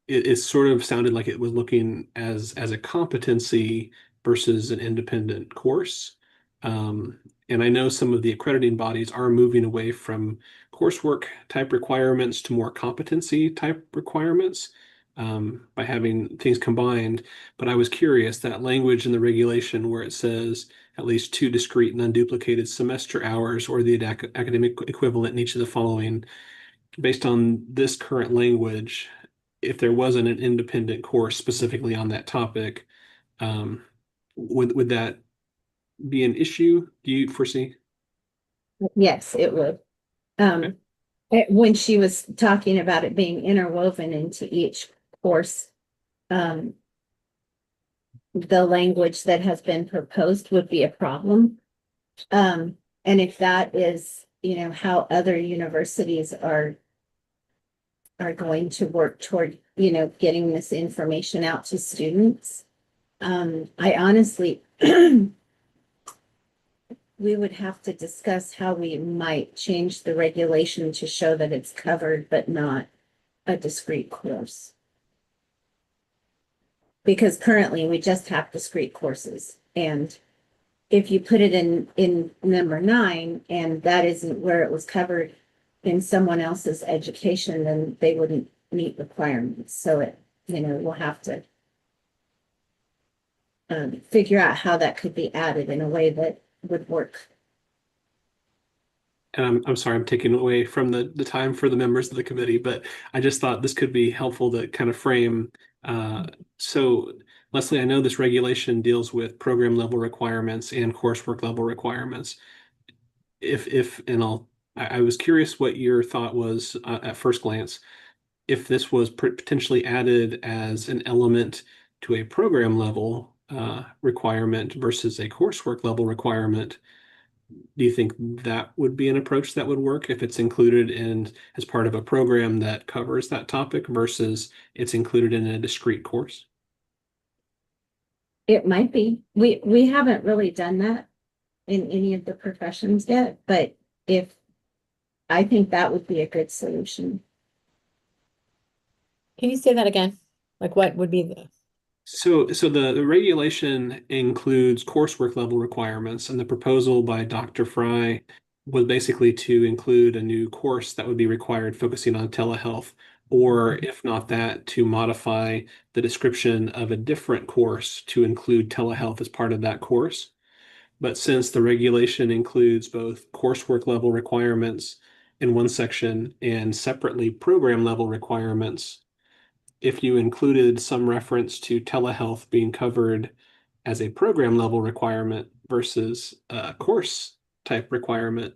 it sort of sounded like it was looking as a competency versus an independent course. And I know some of the accrediting bodies are moving away from coursework type requirements to more competency type requirements by having things combined. But I was curious, that language in the regulation where it says at least 2 discrete and unduplicated semester hours or the academic equivalent in each of the following, based on this current language, if there wasn't an independent course specifically on that topic, would that be an issue? Do you foresee? Yes, it would. When she was talking about it being interwoven into each course, the language that has been proposed would be a problem. And if that is, you know, how other universities are going to work toward, you know, getting this information out to students, I honestly, we would have to discuss how we might change the regulation to show that it's covered, but not a discrete course. Because currently we just have discrete courses, and if you put it in number 9 and that isn't where it was covered in someone else's education, then they wouldn't meet requirements. So it, you know, we'll have to figure out how that could be added in a way that would work. And I'm sorry, I'm taking away from the time for the members of the committee, but I just thought this could be helpful to kind of frame. So Leslie, I know this regulation deals with program level requirements and coursework level requirements. I was curious what your thought was at first glance, if this was potentially added as an element to a program level requirement versus a coursework level requirement. Do you think that would be an approach that would work if it's included in as part of a program that covers that topic versus it's included in a discrete course? It might be. We haven't really done that in any of the professions yet, but I think that would be a good solution. Can you say that again? Like what would be the, So the regulation includes coursework level requirements, and the proposal by Dr. Fry was basically to include a new course that would be required focusing on telehealth, or if not that, to modify the description of a different course to include telehealth as part of that course. But since the regulation includes both coursework level requirements in one section and separately program level requirements, if you included some reference to telehealth being covered as a program level requirement versus a course type requirement,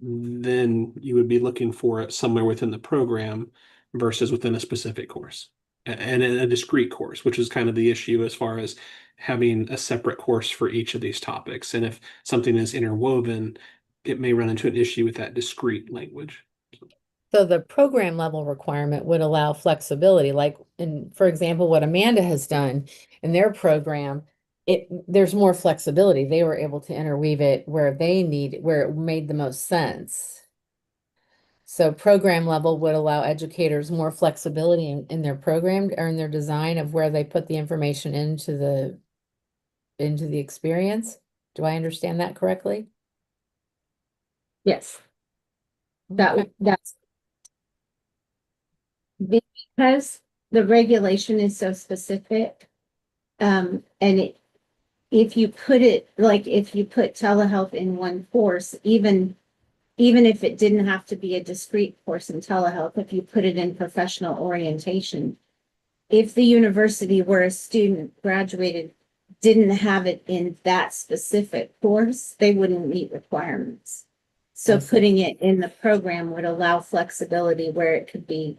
then you would be looking for it somewhere within the program versus within a specific course and a discrete course, which is kind of the issue as far as having a separate course for each of these topics. And if something is interwoven, it may run into an issue with that discrete language. so the program level requirement would allow flexibility, like in, for example, what Amanda has done in their program, there's more flexibility. They were able to interweave it where where it made the most sense. So program level would allow educators more flexibility in their program or in their design of where they put the information into the experience. Do I understand that correctly? Yes. That's because the regulation is so specific. And if you put it, like, if you put telehealth in one course, even if it didn't have to be a discrete course in telehealth, if you put it in professional orientation, if the university where a student graduated didn't have it in that specific course, they wouldn't meet requirements. So I see. putting it in the program would allow flexibility where it could be,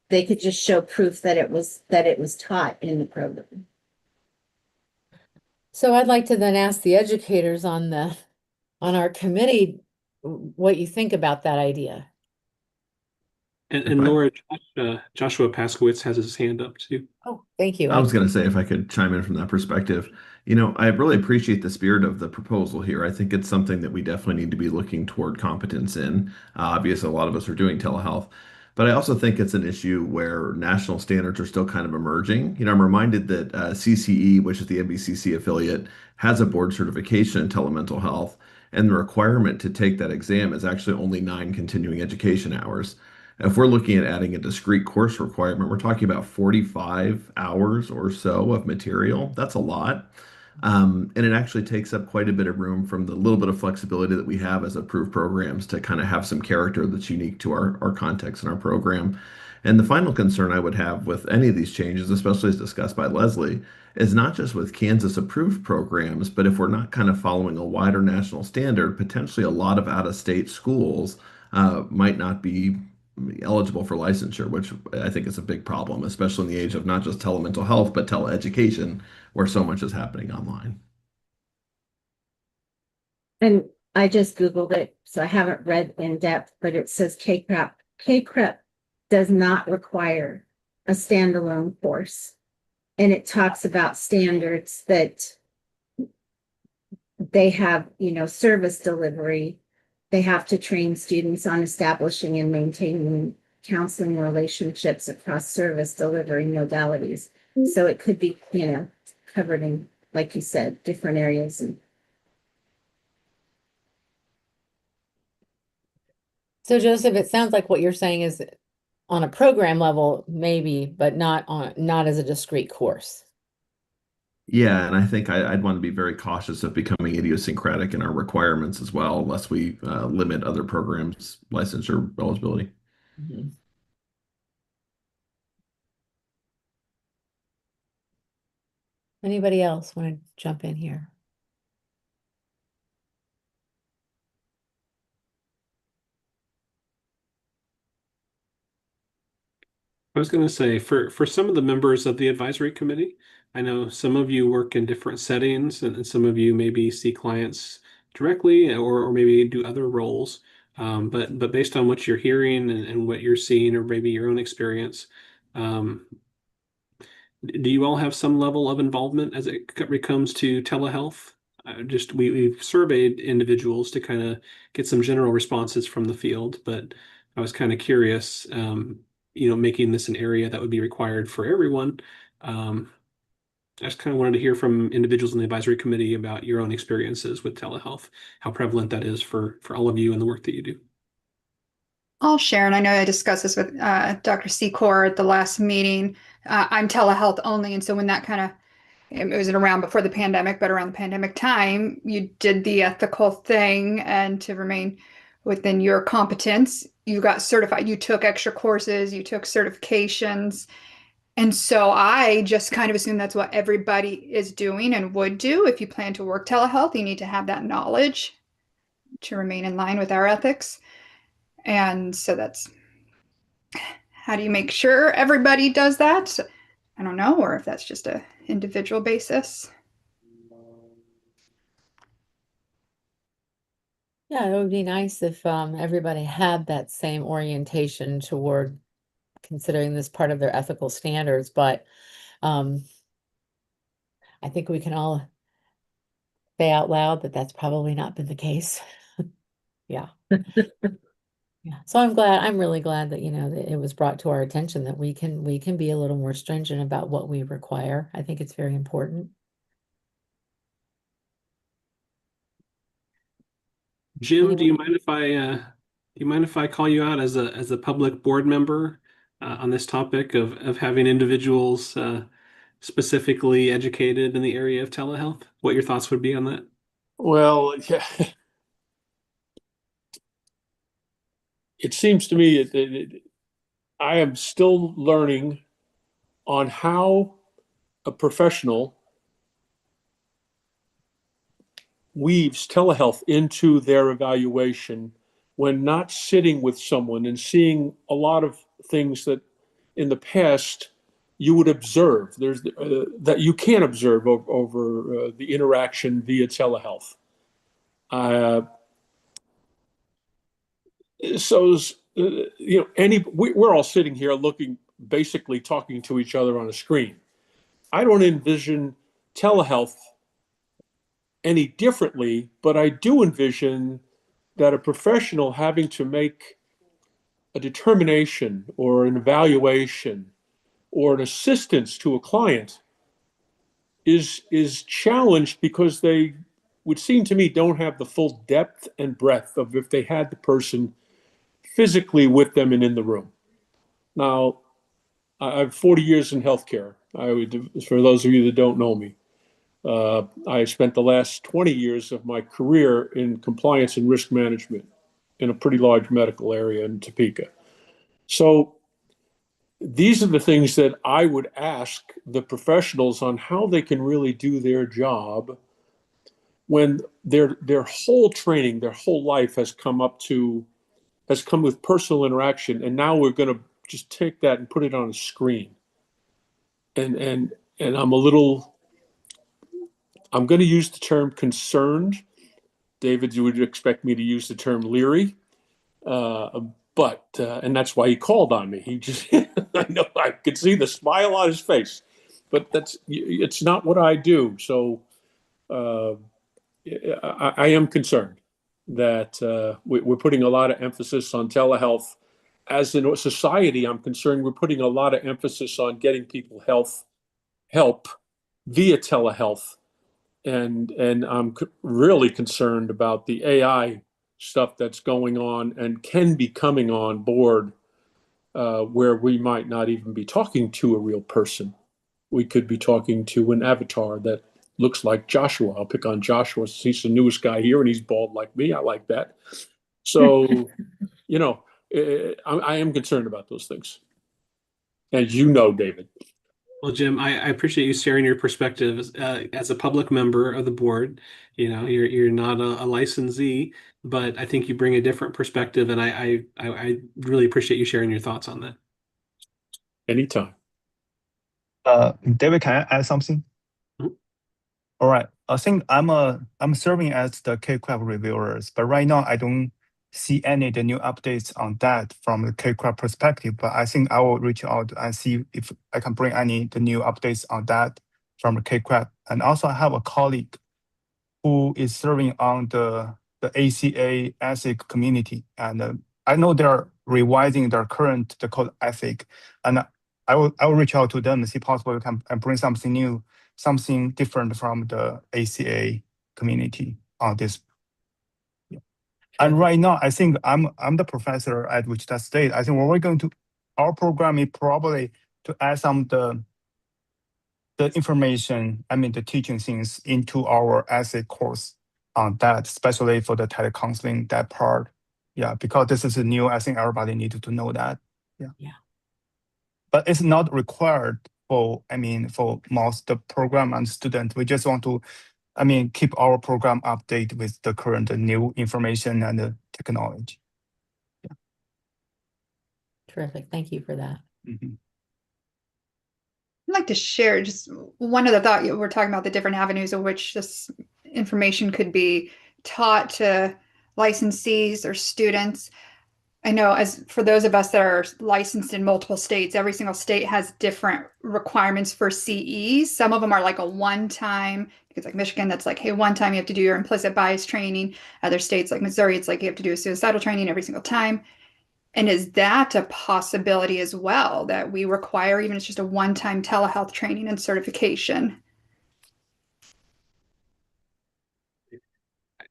they could just show proof that it was taught in the program. So I'd like to then ask the educators on our committee what you think about that idea. And Laura, Joshua Paskowitz has his hand up too. Oh, thank you. I was going to say, if I could chime in from that perspective, I really appreciate the spirit of the proposal here. I think it's something that we definitely need to be looking toward competence in. Obviously, a lot of us are doing telehealth, but I also think it's an issue where national standards are still kind of emerging. I'm reminded that CCE, which is the NBCC affiliate, has a board certification in telemental health, and the requirement to take that exam is actually only 9 continuing education hours. If we're looking at adding a discrete course requirement, we're talking about 45 hours or so of material. That's a lot. And it actually takes up quite a bit of room from the little bit of flexibility that we have as approved programs to kind of have some character that's unique to our context and our program. And the final concern I would have with any of these changes, especially as discussed by Leslie, is not just with Kansas approved programs, but if we're not kind of following a wider national standard, potentially a lot of out-of-state schools might not be eligible for licensure, which I think is a big problem, especially in the age of not just telemental health, but teleeducation, where so much is happening online. And I just Googled it, so I haven't read in depth, but it says K-CREP does not require a standalone course. And it talks about standards that they have, service delivery. They have to train students on establishing and maintaining counseling relationships across service delivery modalities. So it could be, covered in, like you said, different areas. And So Joseph, it sounds like what you're saying is on a program level, maybe, but not as a discrete course. Yeah, and I think I'd want to be very cautious of becoming idiosyncratic in our requirements as well, unless we limit other programs' licensure eligibility. Mhm. Anybody else want to jump in here? I was going to say for some of the members of the advisory committee, I know some of you work in different settings and some of you maybe see clients directly or maybe do other roles. But based on what you're hearing and what you're seeing or maybe your own experience, do you all have some level of involvement as it comes to telehealth? We've surveyed individuals to kind of get some general responses from the field, but I was kind of curious, making this an area that would be required for everyone. I just kind of wanted to hear from individuals in the advisory committee about your own experiences with telehealth, how prevalent that is for all of you and the work that you do. I'll share, and I know I discussed this with Dr. Secor at the last meeting. I'm telehealth only, and so when that kind of it wasn't around before the pandemic, but around the pandemic time, you did the ethical thing, and to remain within your competence, you got certified. You took extra courses, you took certifications, and so I just kind of assume that's what everybody is doing and would do. If you plan to work telehealth, you need to have that knowledge to remain in line with our ethics. And so that's how do you make sure everybody does that? I don't know, or if that's just a individual basis. Yeah, it would be nice if everybody had that same orientation toward considering this part of their ethical standards, but I think we can all say out loud that that's probably not been the case. Yeah. Yeah. So I'm really glad that, that it was brought to our attention that we can be a little more stringent about what we require. I think it's very important. Jim, do you Anyone? mind if I call you out as a public board member on this topic of having individuals specifically educated in the area of telehealth? What your thoughts would be on that? Well, yeah. It seems to me that I am still learning on how a professional weaves telehealth into their evaluation when not sitting with someone and seeing a lot of things that in the past you would observe. There's that you can't observe over the interaction via telehealth. So we're all sitting here basically talking to each other on a screen. I don't envision telehealth any differently, but I do envision that a professional having to make a determination or an evaluation or an assistance to a client is challenged because they would seem to me don't have the full depth and breadth of if they had the person physically with them and in the room. Now, I have 40 years in healthcare. For those of you that don't know me, I spent the last 20 years of my career in compliance and risk management in a pretty large medical area in Topeka. So these are the things that I would ask the professionals on how they can really do their job when their whole training, their whole life has come with personal interaction, and now we're going to just take that and put it on a screen. And I'm going to use the term concerned. David, you would expect me to use the term leery, but and that's why he called on me. He just, I know I could see the smile on his face, but it's not what I do. So I am concerned that we're putting a lot of emphasis on telehealth. As in society, I'm concerned we're putting a lot of emphasis on getting people help via telehealth. And I'm really concerned about the AI stuff that's going on and can be coming on board where we might not even be talking to a real person. We could be talking to an avatar that looks like Joshua. I'll pick on Joshua. He's the newest guy here and he's bald like me. I like that. So, I am concerned about those things. As you know, David. Well, Jim, I appreciate you sharing your perspective as a public member of the board. You're not a licensee, but I think you bring a different perspective, and I really appreciate you sharing your thoughts on that. Anytime. David, can I add something? Mhm. All right. I think I'm serving as the KCRAP reviewers, but right now I don't see any of the new updates on that from the KCRAP perspective. But I think I will reach out and see if I can bring any the new updates on that from the KCRAP. And also I have a colleague who is serving on the ACA ASIC community, and I know they're revising their current the code ethic, and I will reach out to them and see possible we can bring something new, something different from the ACA community on this. Yeah. And right now, I think I'm the professor at Wichita State. I think what we're going to our program is probably to add some the information, I mean the teaching things into our essay course on that, especially for the telecounseling, that part. Yeah, because this is new, I think everybody needs to know that. Yeah. Yeah. But it's not required for, I mean, for most the program and student. We just want to, I mean, keep our program updated with the current new information and the technology. Terrific. Thank you for that. Mhm. I'd like to share just one other thought. We're talking about the different avenues of which this information could be taught to licensees or students. I know as for those of us that are licensed in multiple states, every single state has different requirements for CEs. Some of them are like a one-time, it's like Michigan, that's like, hey, one time you have to do your implicit bias training. Other states like Missouri, it's like you have to do a suicidal training every single time. And is that a possibility as well that we require, even if it's just a one-time telehealth training and certification?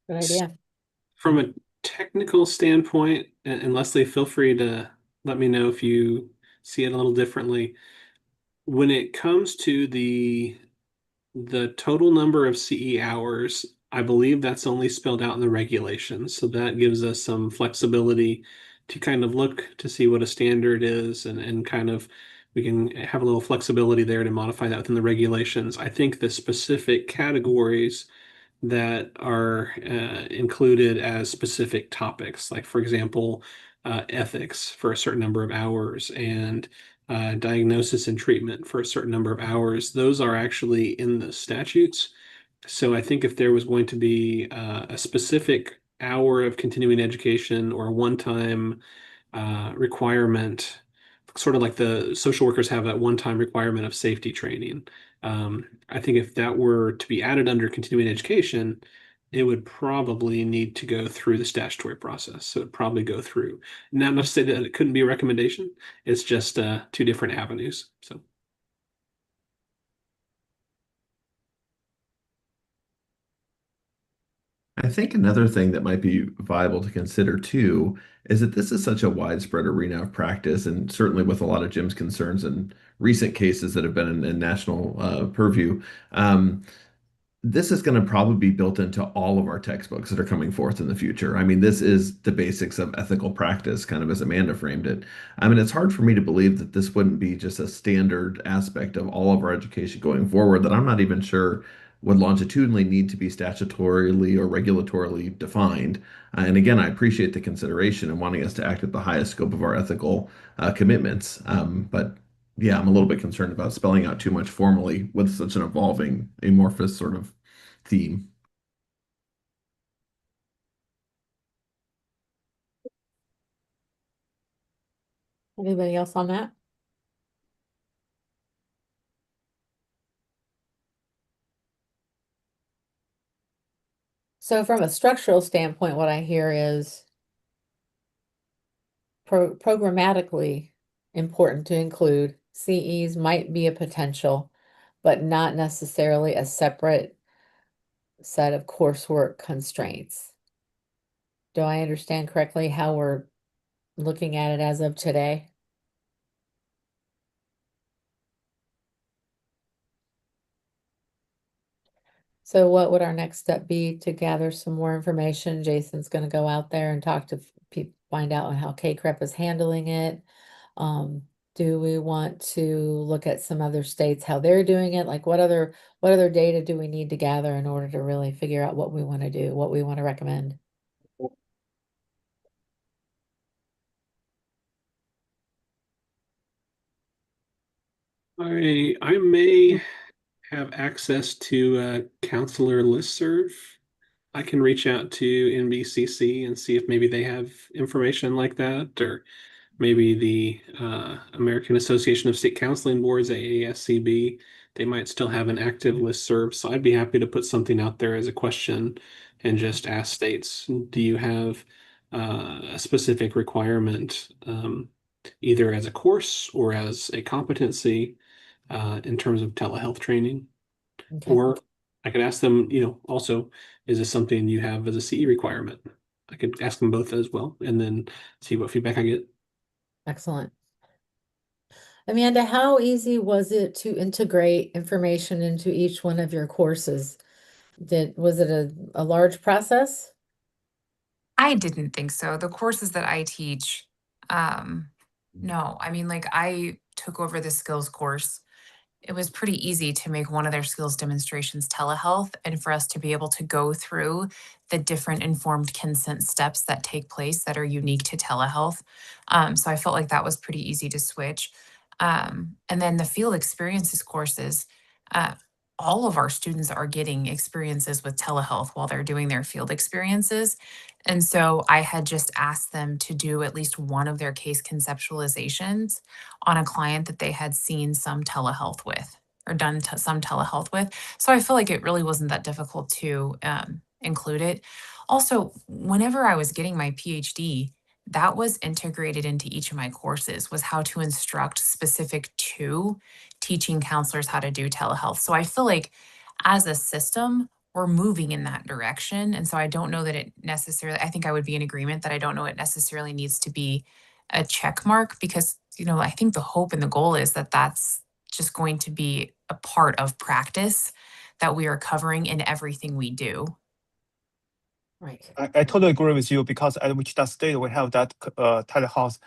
Good idea. From a technical standpoint, and Leslie, feel free to let me know if you see it a little differently. When it comes to the total number of CE hours, I believe that's only spelled out in the regulations. So that gives us some flexibility to kind of look to see what a standard is and kind of we can have a little flexibility there to modify that within the regulations. I think the specific categories that are included as specific topics, like for example, ethics for a certain number of hours and diagnosis and treatment for a certain number of hours. Those are actually in the statutes. So I think if there was going to be a specific hour of continuing education or a one-time requirement, sort of like the social workers have that one-time requirement of safety training. I think if that were to be added under continuing education, it would probably need to go through the statutory process. So it'd probably go through. Not to say that it couldn't be a recommendation. It's just two different avenues. So. I think another thing that might be viable to consider too is that this is such a widespread arena of practice, and certainly with a lot of Jim's concerns and recent cases that have been in national purview. This is going to probably be built into all of our textbooks that are coming forth in the future. I mean, this is the basics of ethical practice, kind of as Amanda framed it. I mean, it's hard for me to believe that this wouldn't be just a standard aspect of all of our education going forward that I'm not even sure would longitudinally need to be statutorily or regulatorily defined. And again, I appreciate the consideration and wanting us to act at the highest scope of our ethical commitments. But yeah, I'm a little bit concerned about spelling out too much formally with such an evolving, amorphous sort of theme. Anybody else on that? So from a structural standpoint, what I hear is programmatically important to include CEs might be a potential, but not necessarily a separate set of coursework constraints. Do I understand correctly how we're looking at it as of today? So what would our next step be to gather some more information? Jason's going to go out there and talk to people, find out how KCREP is handling it. Do we want to look at some other states, how they're doing it? Like what other data do we need to gather in order to really figure out what we want to do, what we want to recommend? I may have access to a counselor listserv. I can reach out to NBCC and see if maybe they have information like that, or maybe the American Association of State Counseling Boards, AASCB. They might still have an active listserv. So I'd be happy to put something out there as a question and just ask states, do you have a specific requirement, either as a course or as a competency in terms of telehealth training. Okay. Or I could ask them, also, is this something you have as a CE requirement? I could ask them both as well and then see what feedback I get. Excellent. Amanda, how easy was it to integrate information into each one of your courses? Was it a large process? I didn't think so. The courses that I teach, no, I mean, like I took over the skills course. It was pretty easy to make one of their skills demonstrations telehealth and for us to be able to go through the different informed consent steps that take place that are unique to telehealth. So I felt like that was pretty easy to switch. And then the field experiences courses, uh, all of our students are getting experiences with telehealth while they're doing their field experiences. And so I had just asked them to do at least one of their case conceptualizations on a client that they had seen some telehealth with or done some telehealth with. So I feel like it really wasn't that difficult to include it. Also, whenever I was getting my PhD, that was integrated into each of my courses was how to instruct specific to teaching counselors how to do telehealth. So I feel like as a system, we're moving in that direction. And so I don't know that it necessarily, I think I would be in agreement that I don't know it necessarily needs to be a check mark because, I think the hope and the goal is that that's just going to be a part of practice that we are covering in everything we do. Right. I totally agree with you because at Wichita State, we have that telehealth,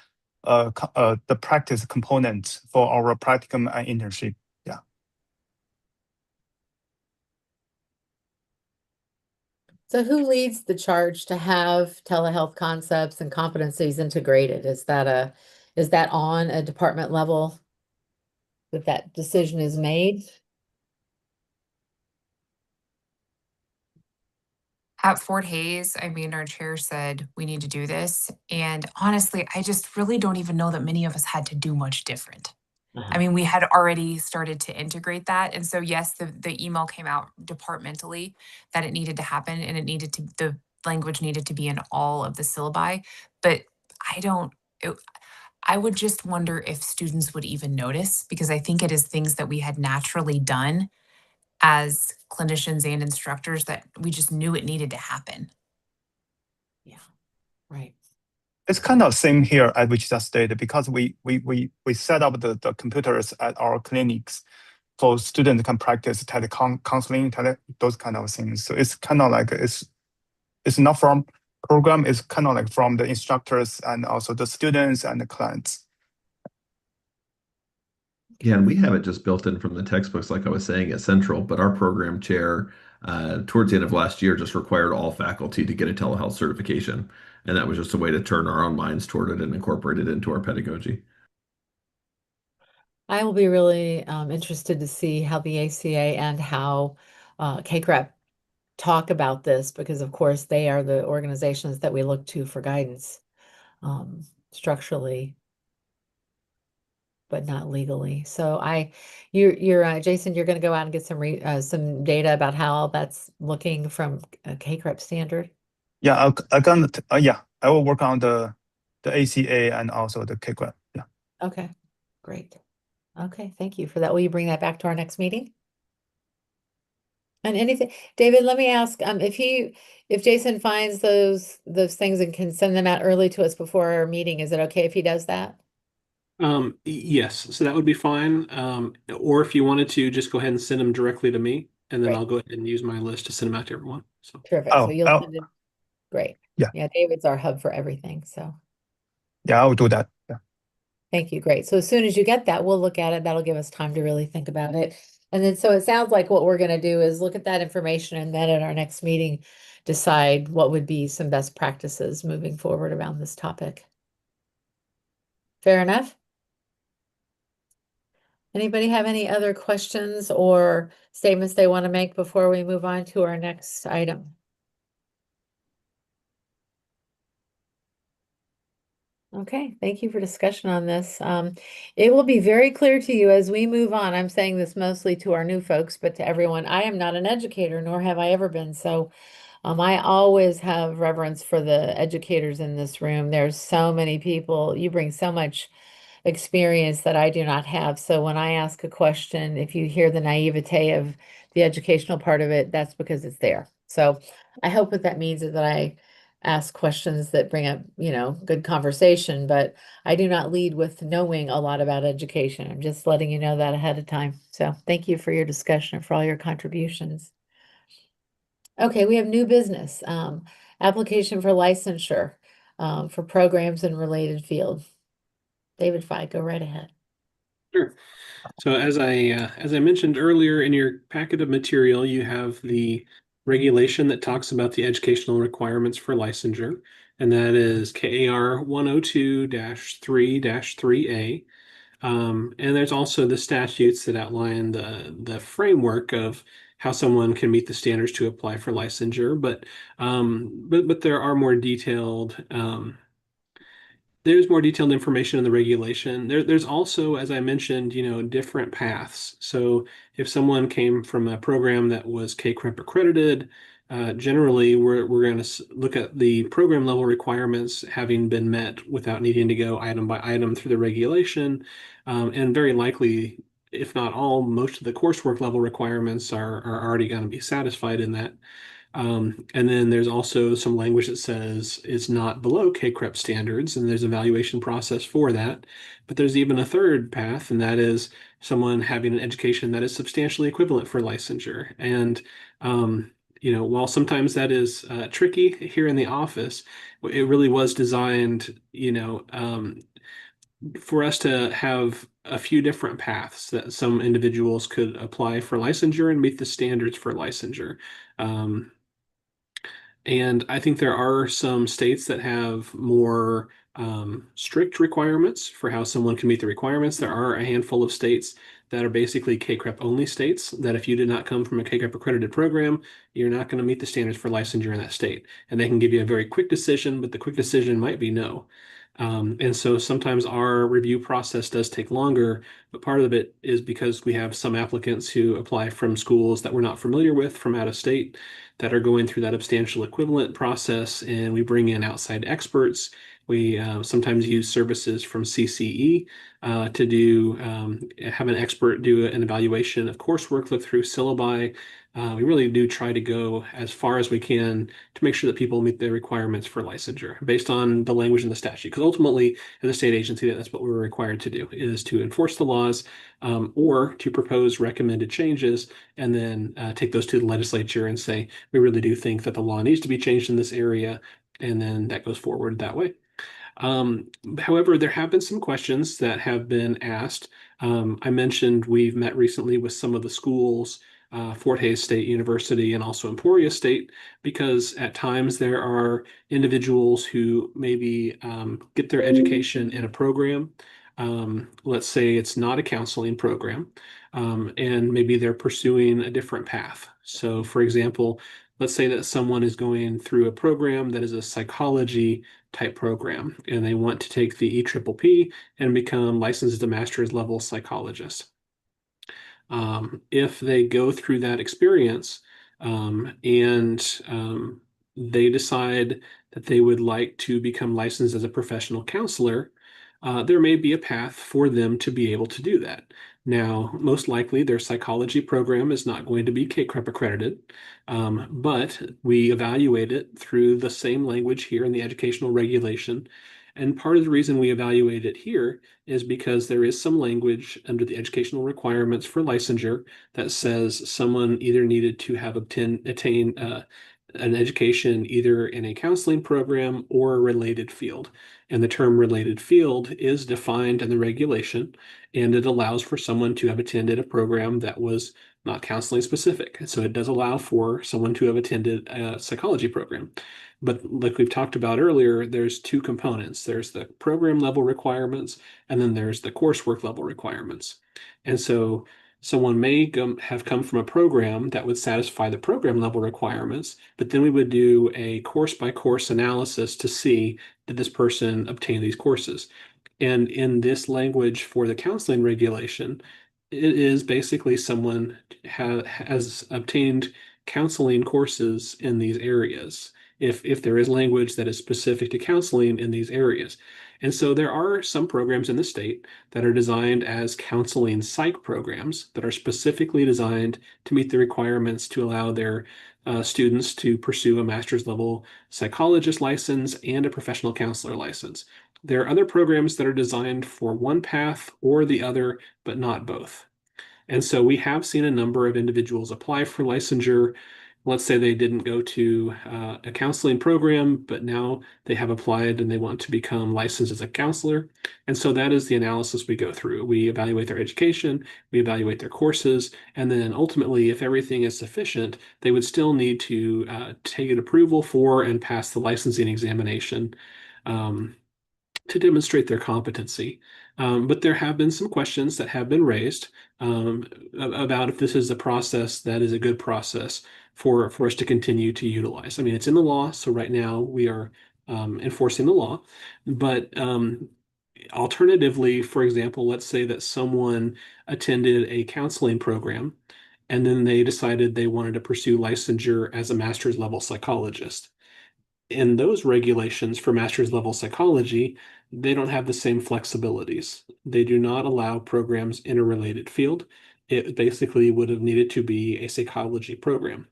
the practice component for our practicum and internship. Yeah. So who leads the charge to have telehealth concepts and competencies integrated? Is that on a department level that decision is made? At Fort Hayes, I mean, our chair said we need to do this. And honestly, I just really don't even know that many of us had to do much different. I mean, we had already started to integrate that. And so, yes, the email came out departmentally that it needed to happen and the language needed to be in all of the syllabi. But I don't, it, I would just wonder if students would even notice because I think it is things that we had naturally done as clinicians and instructors that we just knew it needed to happen. Yeah, right. It's kind of same here at Wichita State because we set up the computers at our clinics so students can practice counseling, those kind of things. So it's kind of like it's not from program, it's kind of like from the instructors and also the students and the clients. Yeah, and we have it just built in from the textbooks, like I was saying, at Central, but our program chair, towards the end of last year, just required all faculty to get a telehealth certification. And that was just a way to turn our own minds toward it and incorporate it into our pedagogy. I will be really interested to see how the ACA and how KCREP talk about this because, of course, they are the organizations that we look to for guidance structurally, but not legally. So you're Jason, you're going to go out and get some data about how that's looking from a KCREP standard. Yeah, I will work on the ACA and also the KQuEP. Yeah. Okay, great. Okay, thank you for that. Will you bring that back to our next meeting? And anything, David, let me ask, if Jason finds those things and can send them out early to us before our meeting, is it okay if he does that? Yes, so that would be fine. Or if you wanted to, just go ahead and send them directly to me, and then Great. I'll go ahead and use my list to send them out to everyone. So Terrific. So you'll send it. Great. Yeah. Yeah, David's our hub for everything. So Yeah, I will do that. Yeah. thank you. Great. So as soon as you get that, we'll look at it. That'll give us time to really think about it. And then so it sounds like what we're going to do is look at that information and then at our next meeting, decide what would be some best practices moving forward around this topic. Fair enough? Anybody have any other questions or statements they want to make before we move on to our next item? Okay, thank you for discussion on this. It will be very clear to you as we move on. I'm saying this mostly to our new folks, but to everyone, I am not an educator, nor have I ever been. So I always have reverence for the educators in this room. There's so many people. You bring so much experience that I do not have. So when I ask a question, if you hear the naivete of the educational part of it, that's because it's there. So I hope what that means is that I ask questions that bring up, good conversation, but I do not lead with knowing a lot about education. I'm just letting you know that ahead of time. So thank you for your discussion and for all your contributions. Okay, we have new business, application for licensure, for programs in related field. David Fye, go right ahead. Sure. So as I mentioned earlier in your packet of material, you have the regulation that talks about the educational requirements for licensure, and that is KAR 102-3-3A. And there's also the statutes that outline the framework of how someone can meet the standards to apply for licensure, but there are more detailed there's more detailed information in the regulation. There's also, as I mentioned, different paths. So if someone came from a program that was K-CREP accredited, generally we're going to look at the program level requirements having been met without needing to go item by item through the regulation. And very likely, if not all, most of the coursework level requirements are already going to be satisfied in that. And then there's also some language that says it's not below K-CREP standards, and there's an evaluation process for that. But there's even a third path, and that is someone having an education that is substantially equivalent for licensure. And while sometimes that is tricky here in the office, it really was designed, for us to have a few different paths that some individuals could apply for licensure and meet the standards for licensure. And I think there are some states that have more strict requirements for how someone can meet the requirements. There are a handful of states that are basically K-CREP only states, that if you did not come from a K-CREP accredited program, you're not going to meet the standards for licensure in that state. And they can give you a very quick decision, but the quick decision might be no. And so sometimes our review process does take longer, but part of it is because we have some applicants who apply from schools that we're not familiar with from out of state that are going through that substantial equivalent process, and we bring in outside experts. We sometimes use services from CCE to have an expert do an evaluation of coursework, look through syllabi. We really do try to go as far as we can to make sure that people meet the requirements for licensure based on the language in the statute. Because ultimately, as a state agency, that's what we're required to do, is to enforce the laws or to propose recommended changes and then take those to the legislature and say, we really do think that the law needs to be changed in this area. And then that goes forward that way. However, there have been some questions that have been asked. I mentioned we've met recently with some of the schools, Fort Hays State University and also Emporia State, because at times there are individuals who maybe get their education in a program. Let's say it's not a counseling program, and maybe they're pursuing a different path. So, for example, let's say that someone is going through a program that is a psychology type program, and they want to take the EPPP and become licensed as a master's level psychologist. If they go through that experience and they decide that they would like to become licensed as a professional counselor, there may be a path for them to be able to do that. Now, most likely their psychology program is not going to be K-CREP accredited, but we evaluate it through the same language here in the educational regulation. And part of the reason we evaluate it here is because there is some language under the educational requirements for licensure that says someone either needed to have attained an education either in a counseling program or a related field. And the term related field is defined in the regulation, and it allows for someone to have attended a program that was not counseling specific. So it does allow for someone to have attended a psychology program. But like we've talked about earlier, there's two components. There's the program level requirements, and then there's the coursework level requirements. And so someone may have come from a program that would satisfy the program level requirements, but then we would do a course by course analysis to see, did this person obtain these courses? And in this language for the counseling regulation, it is basically someone has obtained counseling courses in these areas, if there is language that is specific to counseling in these areas. And so there are some programs in the state that are designed as counseling psych programs that are specifically designed to meet the requirements to allow their students to pursue a master's level psychologist license and a professional counselor license. There are other programs that are designed for one path or the other, but not both. And so we have seen a number of individuals apply for licensure. Let's say they didn't go to a counseling program, but now they have applied and they want to become licensed as a counselor. And so that is the analysis we go through. We evaluate their education, we evaluate their courses, and then ultimately, if everything is sufficient, they would still need to take an approval for and pass the licensing examination. To demonstrate their competency. But there have been some questions that have been raised about if this is a process that is a good process for us to continue to utilize. I mean, it's in the law, so right now we are enforcing the law. But alternatively, for example, let's say that someone attended a counseling program and then they decided they wanted to pursue licensure as a master's level psychologist. In those regulations for master's level psychology, they don't have the same flexibilities. They do not allow programs in a related field. It basically would have needed to be a psychology program.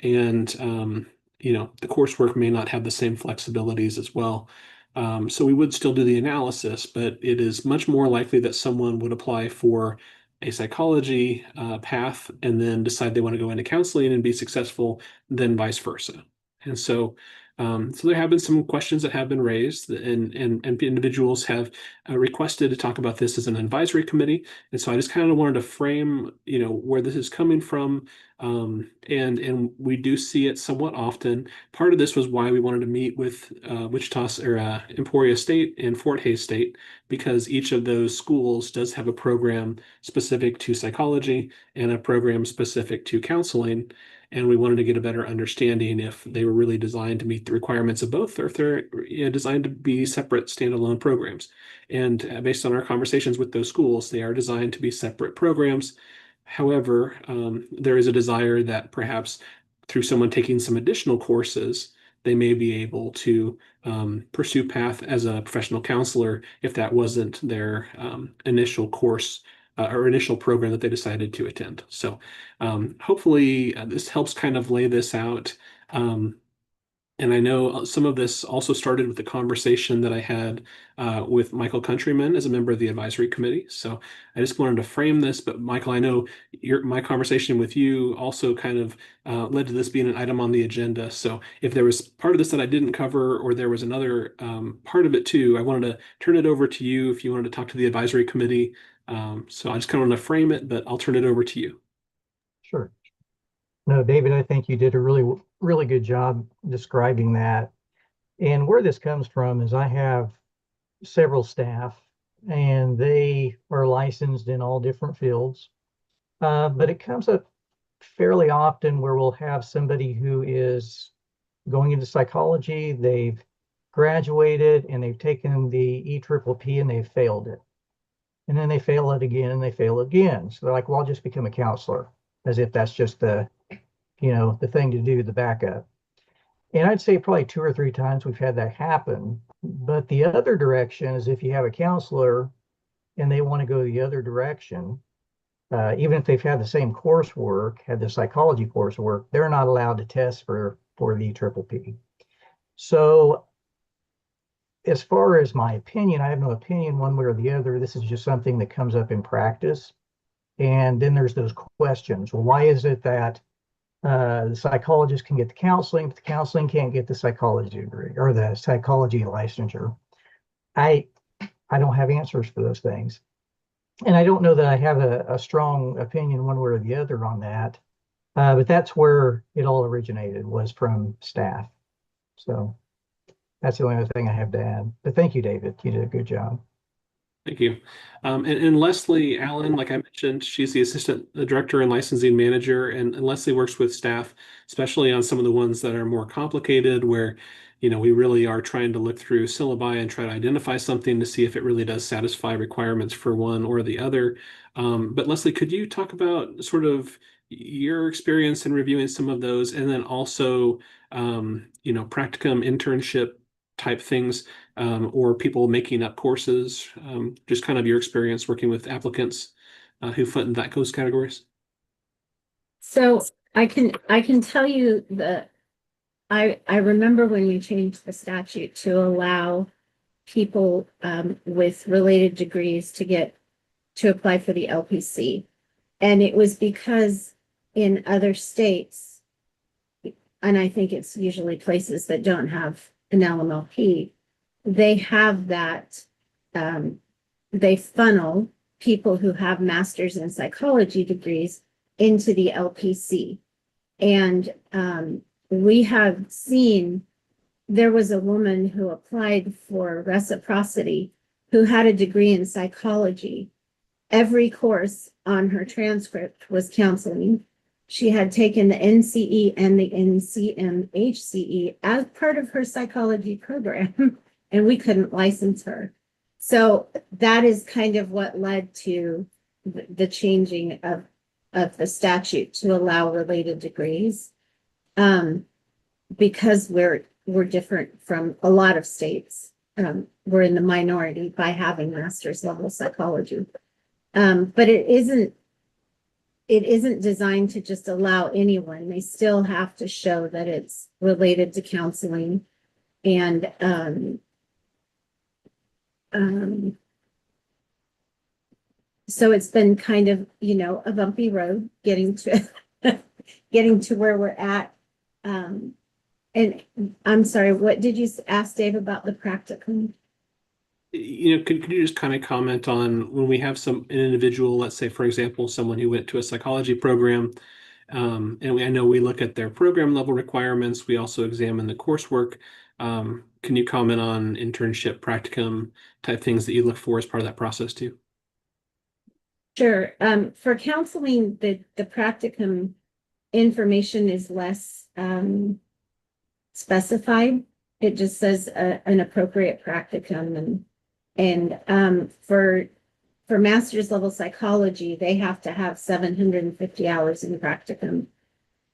And, the coursework may not have the same flexibilities as well. So we would still do the analysis, but it is much more likely that someone would apply for a psychology path and then decide they want to go into counseling and be successful than vice versa. And so there have been some questions that have been raised, and individuals have requested to talk about this as an advisory committee. And so I just kind of wanted to frame, where this is coming from. And we do see it somewhat often. Part of this was why we wanted to meet with Wichita or Emporia State and Fort Hays State, because each of those schools does have a program specific to psychology and a program specific to counseling. And we wanted to get a better understanding if they were really designed to meet the requirements of both, or if they're designed to be separate standalone programs. And based on our conversations with those schools, they are designed to be separate programs. However, there is a desire that perhaps through someone taking some additional courses, they may be able to pursue path as a professional counselor if that wasn't their initial course or initial program that they decided to attend. So hopefully this helps kind of lay this out. And I know some of this also started with the conversation that I had with Michael Countryman as a member of the advisory committee. So I just wanted to frame this, but Michael, I know my conversation with you also kind of led to this being an item on the agenda. So if there was part of this that I didn't cover, or there was another part of it too, I wanted to turn it over to you if you wanted to talk to the advisory committee. So I just kind of want to frame it, but I'll turn it over to you. Sure. No, David, I think you did a really good job describing that. And where this comes from is I have several staff, and they are licensed in all different fields. But it comes up fairly often where we'll have somebody who is going into psychology, they've graduated and they've taken the EPPP and they've failed it. And then they fail it again and they fail again. So they're like, well, I'll just become a counselor, as if that's just the thing to do, the backup. And I'd say probably 2 or 3 times we've had that happen. But the other direction is if you have a counselor and they want to go the other direction, even if they've had the same coursework, had the psychology coursework, they're not allowed to test for the EPPP. So as far as my opinion, I have no opinion one way or the other. This is just something that comes up in practice. And then there's those questions. Well, why is it that the psychologist can get the counseling, but the counseling can't get the psychology degree or the psychology licensure? I don't have answers for those things. And I don't know that I have a strong opinion one way or the other on that. But that's where it all originated, was from staff. So that's the only other thing I have to add. But thank you, David. You did a good job. Thank you. And Leslie Allen, like I mentioned, she's the assistant director and licensing manager, and Leslie works with staff, especially on some of the ones that are more complicated, where we really are trying to look through syllabi and try to identify something to see if it really does satisfy requirements for one or the other. But Leslie, could you talk about sort of your experience in reviewing some of those, and then also, practicum internship type things, or people making up courses, just kind of your experience working with applicants who fit in those categories. So I can tell you that I remember when we changed the statute to allow people with related degrees to apply for the LPC. And it was because in other states, and I think it's usually places that don't have an LMLP, they have that, they funnel people who have masters in psychology degrees into the LPC. And we have seen, there was a woman who applied for reciprocity who had a degree in psychology. Every course on her transcript was counseling. She had taken the NCE and the NCMHCE as part of her psychology program, and we couldn't license her. So that is kind of what led to the changing of the statute to allow related degrees. Because we're different from a lot of states. We're in the minority by having master's level psychology. But it isn't designed to just allow anyone. They still have to show that it's related to counseling. And so it's been kind of, a bumpy road getting to where we're at. And I'm sorry, what did you ask Dave about the practicum? Could you just kind of comment on when we have an individual, let's say, for example, someone who went to a psychology program, and I know we look at their program level requirements. We also examine the coursework. Can you comment on internship, practicum type things that you look for as part of that process too? Sure. For counseling, the practicum information is less specified. It just says an appropriate practicum, and for master's level psychology, they have to have 750 hours in practicum,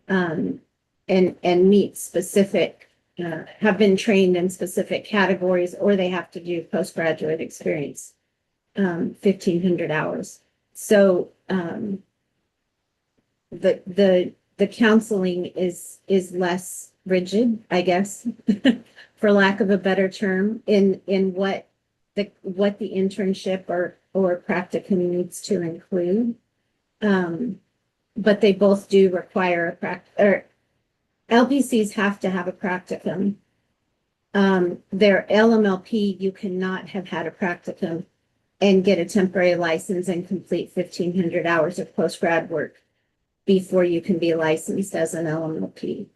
and meet specific, have been trained in specific categories, or they have to do postgraduate experience, 1,500 hours. So the counseling is less rigid, I guess, for lack of a better term, in what the internship or practicum needs to include. But they both do require or LPCs have to have a practicum. Their LMLP, you cannot have had a practicum and get a temporary license and complete 1,500 hours of post-grad work before you can be licensed as an LMLP.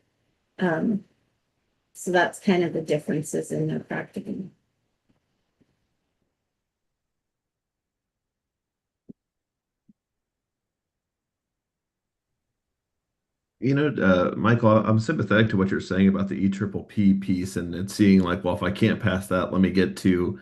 So that's kind of the differences in the practicum. Michael, I'm sympathetic to what you're saying about the EPPP piece and seeing like, well, if I can't pass that, let me get to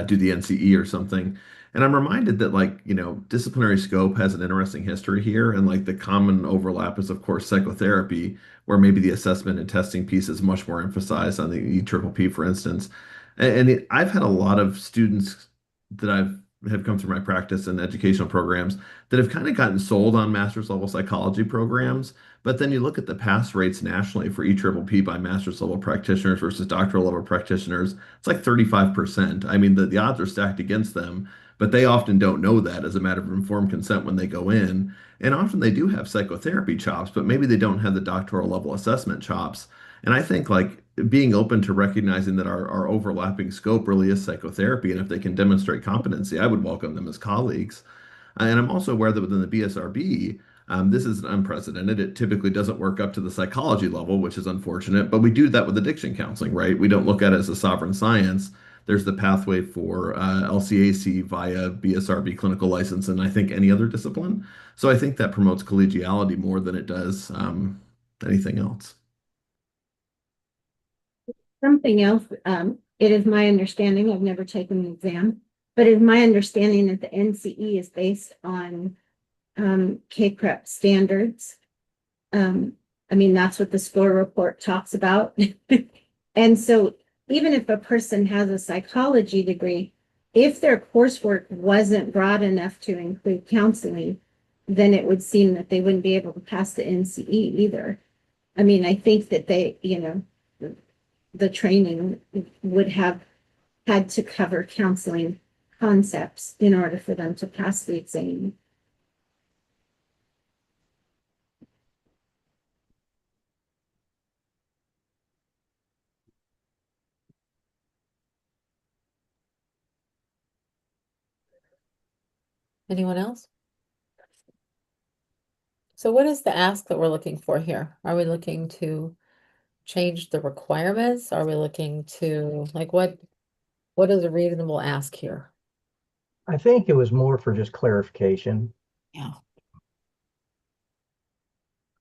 do the NCE or something. And I'm reminded that disciplinary scope has an interesting history here. And like the common overlap is, of course, psychotherapy, where maybe the assessment and testing piece is much more emphasized on the EPPP, for instance. I've had a lot of students that have come through my practice and educational programs that have kind of gotten sold on master's level psychology programs. But then you look at the pass rates nationally for EPPP by master's level practitioners versus doctoral level practitioners. It's like 35%. I mean, the odds are stacked against them, but they often don't know that as a matter of informed consent when they go in. And often they do have psychotherapy chops, but maybe they don't have the doctoral level assessment chops. And I think like being open to recognizing that our overlapping scope really is psychotherapy. And if they can demonstrate competency, I would welcome them as colleagues. And I'm also aware that within the BSRB, this is unprecedented. It typically doesn't work up to the psychology level, which is unfortunate, but we do that with addiction counseling, right? We don't look at it as a sovereign science. There's the pathway for LCAC via BSRB clinical license, and I think any other discipline. So I think that promotes collegiality more than it does anything else. Something else, it is my understanding, I've never taken the exam, but it is my understanding that the NCE is based on CAPREP standards, I mean, that's what the score report talks about. And so even if a person has a psychology degree, if their coursework wasn't broad enough to include counseling, then it would seem that they wouldn't be able to pass the NCE either. I mean, I think that they, the training would have had to cover counseling concepts in order for them to pass the exam. Anyone else? So what is the ask that we're looking for here? Are we looking to change the requirements? Are we looking to, like, what is a reasonable ask here? I think it was more for just clarification. Yeah.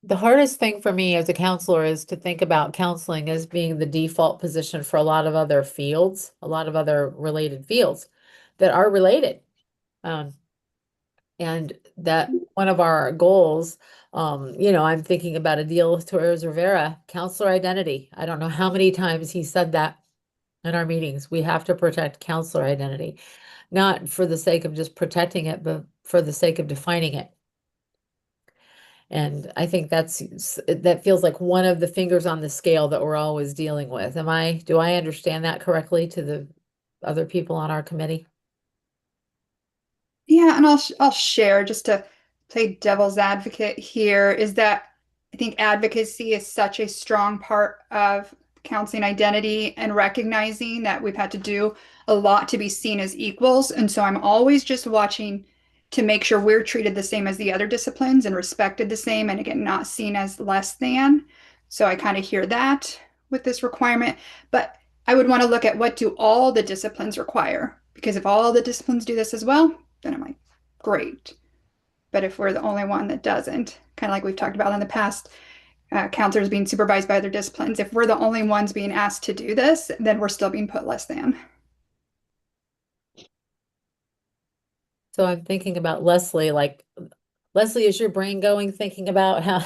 The hardest thing for me as a counselor is to think about counseling as being the default position for a lot of other fields, a lot of other related fields that are related. And that one of our goals, I'm thinking about a deal with Torres Rivera, counselor identity. I don't know how many times he said that in our meetings. We have to protect counselor identity, not for the sake of just protecting it, but for the sake of defining it. And I think that feels like one of the fingers on the scale that we're always dealing with. Do I understand that correctly to the other people on our committee? Yeah, and I'll share just to play devil's advocate here is that I think advocacy is such a strong part of counseling identity and recognizing that we've had to do a lot to be seen as equals. And so I'm always just watching to make sure we're treated the same as the other disciplines and respected the same, and again, not seen as less than. So I kind of hear that with this requirement, but I would want to look at what do all the disciplines require? Because if all the disciplines do this as well, then I'm like, great. But if we're the only one that doesn't, kind of like we've talked about in the past, counselors being supervised by other disciplines, if we're the only ones being asked to do this, then we're still being put less than. So I'm thinking about Leslie, like, Leslie, is your brain going thinking about how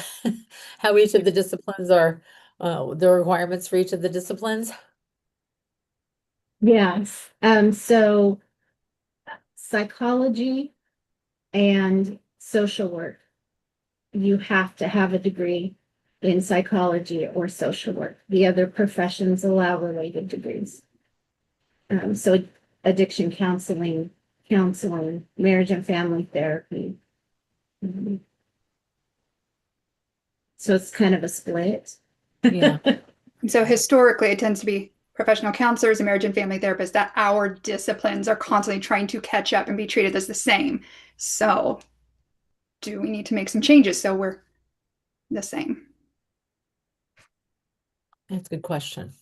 how each of the disciplines are, the requirements for each of the disciplines? Yes. So psychology and social work, you have to have a degree in psychology or social work. The other professions allow related degrees. So addiction counseling, marriage and family therapy. Mhm. So it's kind of a split. Yeah. So historically, it tends to be professional counselors and marriage and family therapists that our disciplines are constantly trying to catch up and be treated as the same. So do we need to make some changes so we're the same? That's a good question.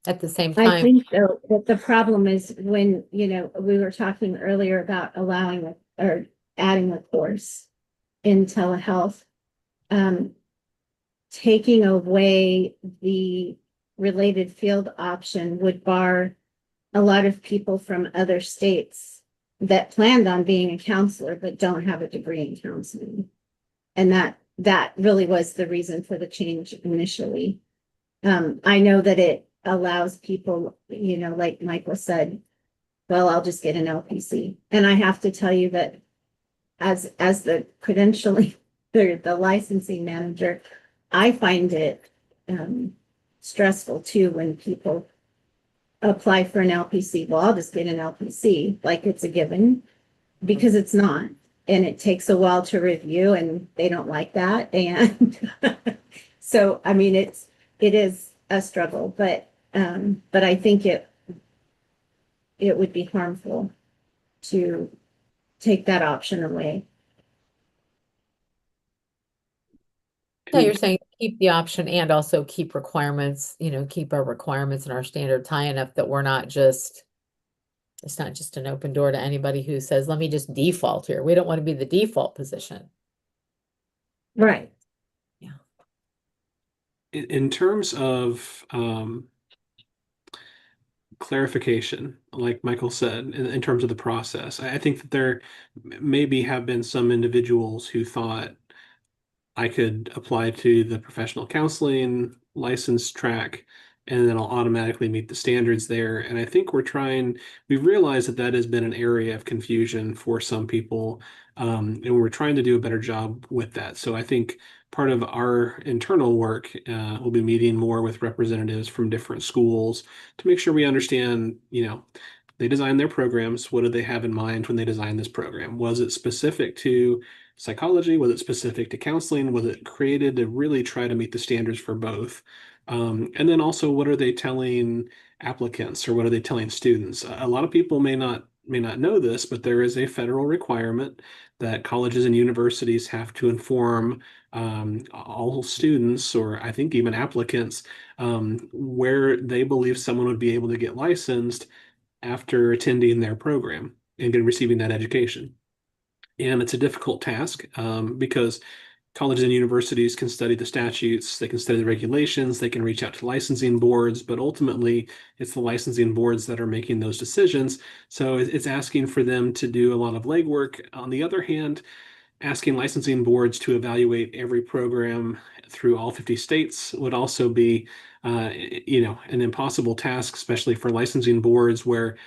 At the same I time, think though that the problem is when, we were talking earlier about or adding a course in telehealth, taking away the related field option would bar a lot of people from other states that planned on being a counselor but don't have a degree in counseling. And that really was the reason for the change initially. I know that it allows people, like Michael said, well, I'll just get an LPC. And I have to tell you that as the credentialing, the licensing manager, I find it stressful too when people apply for an LPC. Well, I'll just get an LPC, like it's a given, because it's not. And it takes a while to review and they don't like that. And so, I mean, it is a struggle, but I think it would be harmful to take that option away. yeah, you're saying keep the option and also keep requirements, keep our requirements and our standards high enough that it's not just an open door to anybody who says, let me just default here. We don't want to be the default position. Right. Yeah. In terms of clarification, like Michael said, in terms of the process. I think that there maybe have been some individuals who thought I could apply to the professional counseling license track and then I'll automatically meet the standards there. And I think we've realized that that has been an area of confusion for some people. And we're trying to do a better job with that. So I think part of our internal work will be meeting more with representatives from different schools to make sure we understand, they design their programs. What do they have in mind when they design this program? Was it specific to psychology? Was it specific to counseling? Was it created to really try to meet the standards for both? And then also, what are they telling applicants or what are they telling students? A lot of people may not know this, but there is a federal requirement that colleges and universities have to inform all students, or I think even applicants, where they believe someone would be able to get licensed after attending their program and receiving that education. And it's a difficult task because colleges and universities can study the statutes, they can study the regulations, they can reach out to licensing boards, but ultimately it's the licensing boards that are making those decisions. So it's asking for them to do a lot of legwork. On the other hand, asking licensing boards to evaluate every program through all 50 states would also be, an impossible task, especially for licensing boards where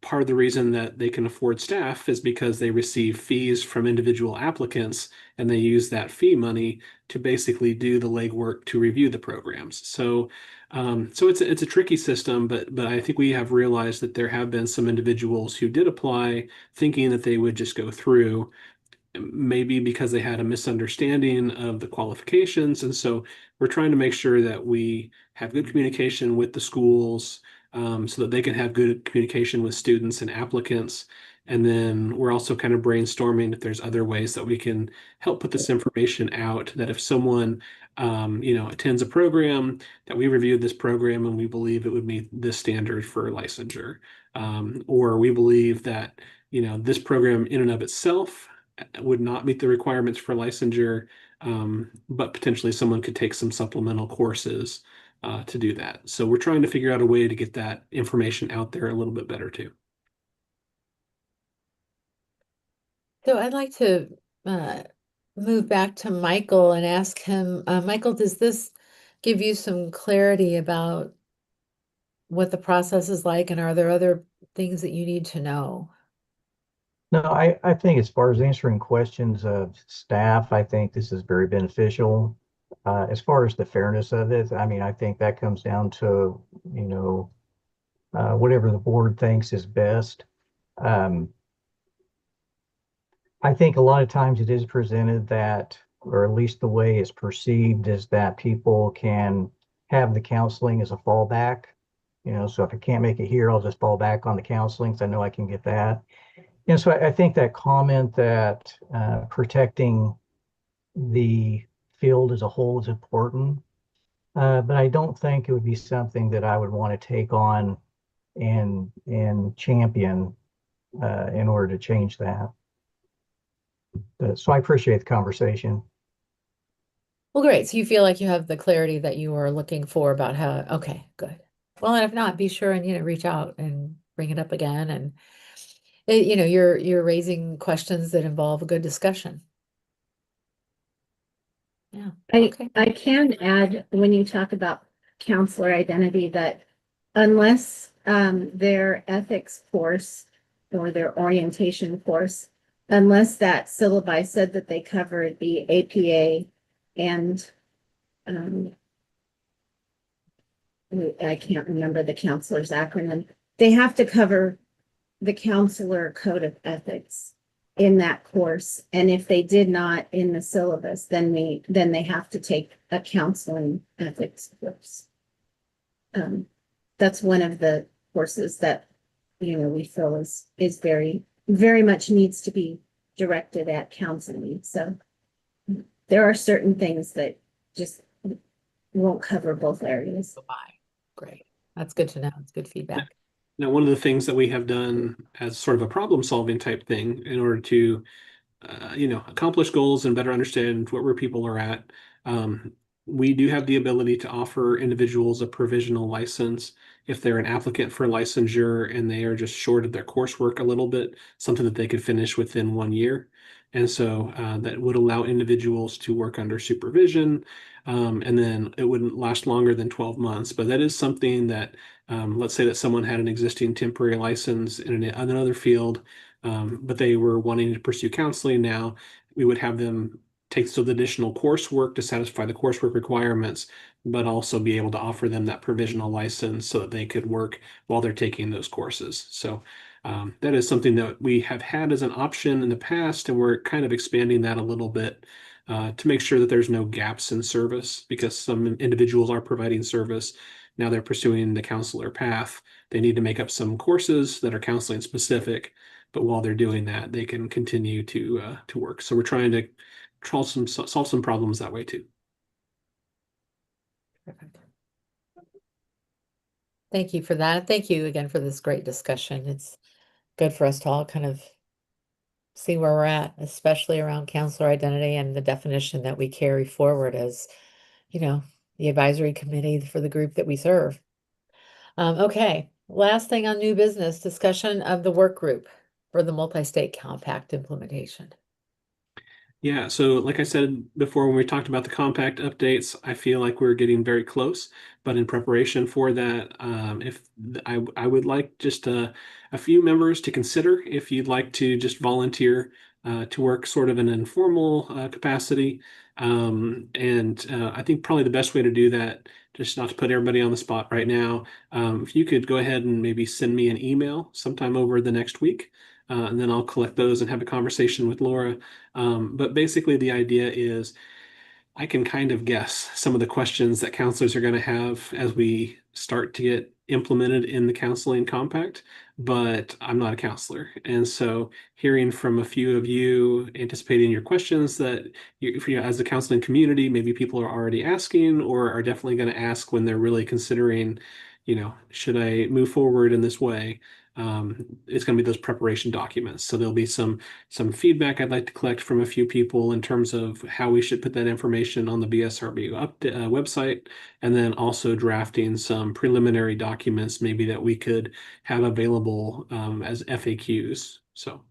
part of the reason that they can afford staff is because they receive fees from individual applicants and they use that fee money to basically do the legwork to review the programs. So it's a tricky system, but I think we have realized that there have been some individuals who did apply thinking that they would just go through, maybe because they had a misunderstanding of the qualifications. And so we're trying to make sure that we have good communication with the schools so that they can have good communication with students and applicants. And then we're also kind of brainstorming if there's other ways that we can help put this information out, that if someone attends a program, that we reviewed this program and we believe it would meet this standard for licensure. Or we believe that, this program in and of itself would not meet the requirements for licensure, but potentially someone could take some supplemental courses to do that. So we're trying to figure out a way to get that information out there a little bit better too. So I'd like to move back to Michael and ask him, Michael, does this give you some clarity about what the process is like, and are there other things that you need to know? No, I think as far as answering questions of staff, I think this is very beneficial. As far as the fairness of it, I mean, I think that comes down to, whatever the board thinks is best. I think a lot of times it is presented that, or at least the way it's perceived, is that people can have the counseling as a fallback. So if I can't make it here, I'll just fall back on the counseling because I know I can get that. And so I think that comment that protecting the field as a whole is important, but I don't think it would be something that I would want to take on and champion in order to change that. So I appreciate the conversation. Well, great. So you feel like you have the clarity that you were looking for about how, okay, good. Well, and if not, be sure and, reach out and bring it up again. And, you're raising questions that involve a good discussion. Yeah. Okay. I can add, when you talk about counselor identity, that unless their ethics course or their orientation course, unless that syllabi said that they covered the APA and I can't remember the counselor's acronym, they have to cover the counselor code of ethics in that course. And if they did not in the syllabus, then they have to take a counseling ethics course. That's one of the courses that, we feel is very, very much needs to be directed at counseling. So there are certain things that just won't cover both areas. Great. That's good to know. It's good feedback. Now, one of the things that we have done as sort of a problem-solving type thing in order to, accomplish goals and better understand where people are at, we do have the ability to offer individuals a provisional license if they're an applicant for licensure and they are just short of their coursework a little bit, something that they could finish within 1 year. And so that would allow individuals to work under supervision, and then it wouldn't last longer than 12 months. But that is something that, let's say that someone had an existing temporary license in another field, but they were wanting to pursue counseling now, we would have them take some additional coursework to satisfy the coursework requirements, but also be able to offer them that provisional license so that they could work while they're taking those courses. So that is something that we have had as an option in the past, and we're kind of expanding that a little bit to make sure that there's no gaps in service, because some individuals are providing service. Now they're pursuing the counselor path. They need to make up some courses that are counseling specific, but while they're doing that, they can continue to work. So we're trying to solve some problems that way too. Perfect. Thank you for that. Thank you again for this great discussion. It's good for us to all kind of see where we're at, especially around counselor identity and the definition that we carry forward as, the advisory committee for the group that we serve. Okay, last thing on new business, discussion of the work group for the multi-state compact implementation. Yeah, so like I said before, when we talked about the compact updates, I feel like we're getting very close. But in preparation for that, I would like just a few members to consider if you'd like to just volunteer to work sort of in an informal capacity. I think probably the best way to do that, just not to put everybody on the spot right now, if you could go ahead and maybe send me an email sometime over the next week. And then I'll collect those and have a conversation with Laura. But basically, the idea is I can kind of guess some of the questions that counselors are going to have as we start to get implemented in the counseling compact, but I'm not a counselor. And so hearing from a few of you, anticipating your questions that as the counseling community, maybe people are already asking or are definitely going to ask when they're really considering, should I move forward in this way? It's going to be those preparation documents. So there'll be some feedback I'd like to collect from a few people in terms of how we should put that information on the BSRB website, and then also drafting some preliminary documents maybe that we could have available as FAQs. So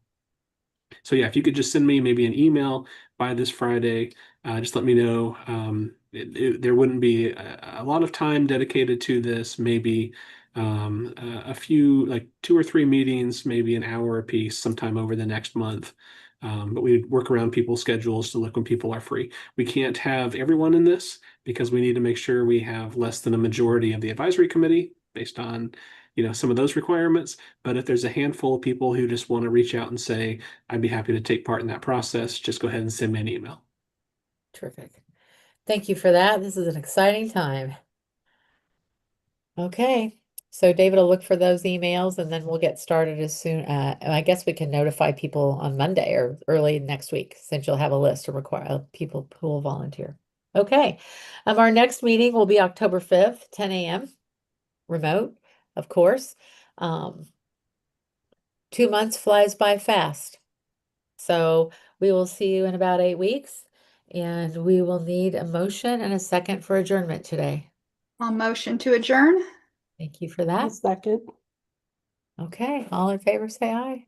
yeah, if you could just send me maybe an email by this Friday, just let me know. There wouldn't be a lot of time dedicated to this, maybe a few, like 2 or 3 meetings, maybe an hour a piece sometime over the next month. But we work around people's schedules to look when people are free. We can't have everyone in this because we need to make sure we have less than a majority of the advisory committee based on some of those requirements. But if there's a handful of people who just want to reach out and say, I'd be happy to take part in that process, just go ahead and send me an email. Terrific. Thank you for that. This is an exciting time. Okay, so David will look for those emails and then we'll get started as soon. And I guess we can notify people on Monday or early next week, since you'll have a list of people who will volunteer. Okay, our next meeting will be October 5th, 10 a.m. remote, of course. 2 months flies by fast. So we will see you in about 8 weeks, and we will need a motion and a second for adjournment today. I'll motion to adjourn. Thank you for A that. second. Okay, all in favor, say aye.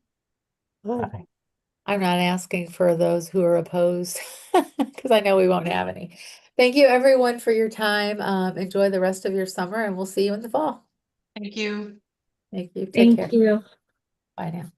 Aye. I'm not asking for those who are opposed because I know we won't have any. Thank you, everyone, for your time. Enjoy the rest of your summer, and we'll see you in the fall. Thank you. Thank you. Take Thank care. you. Bye now.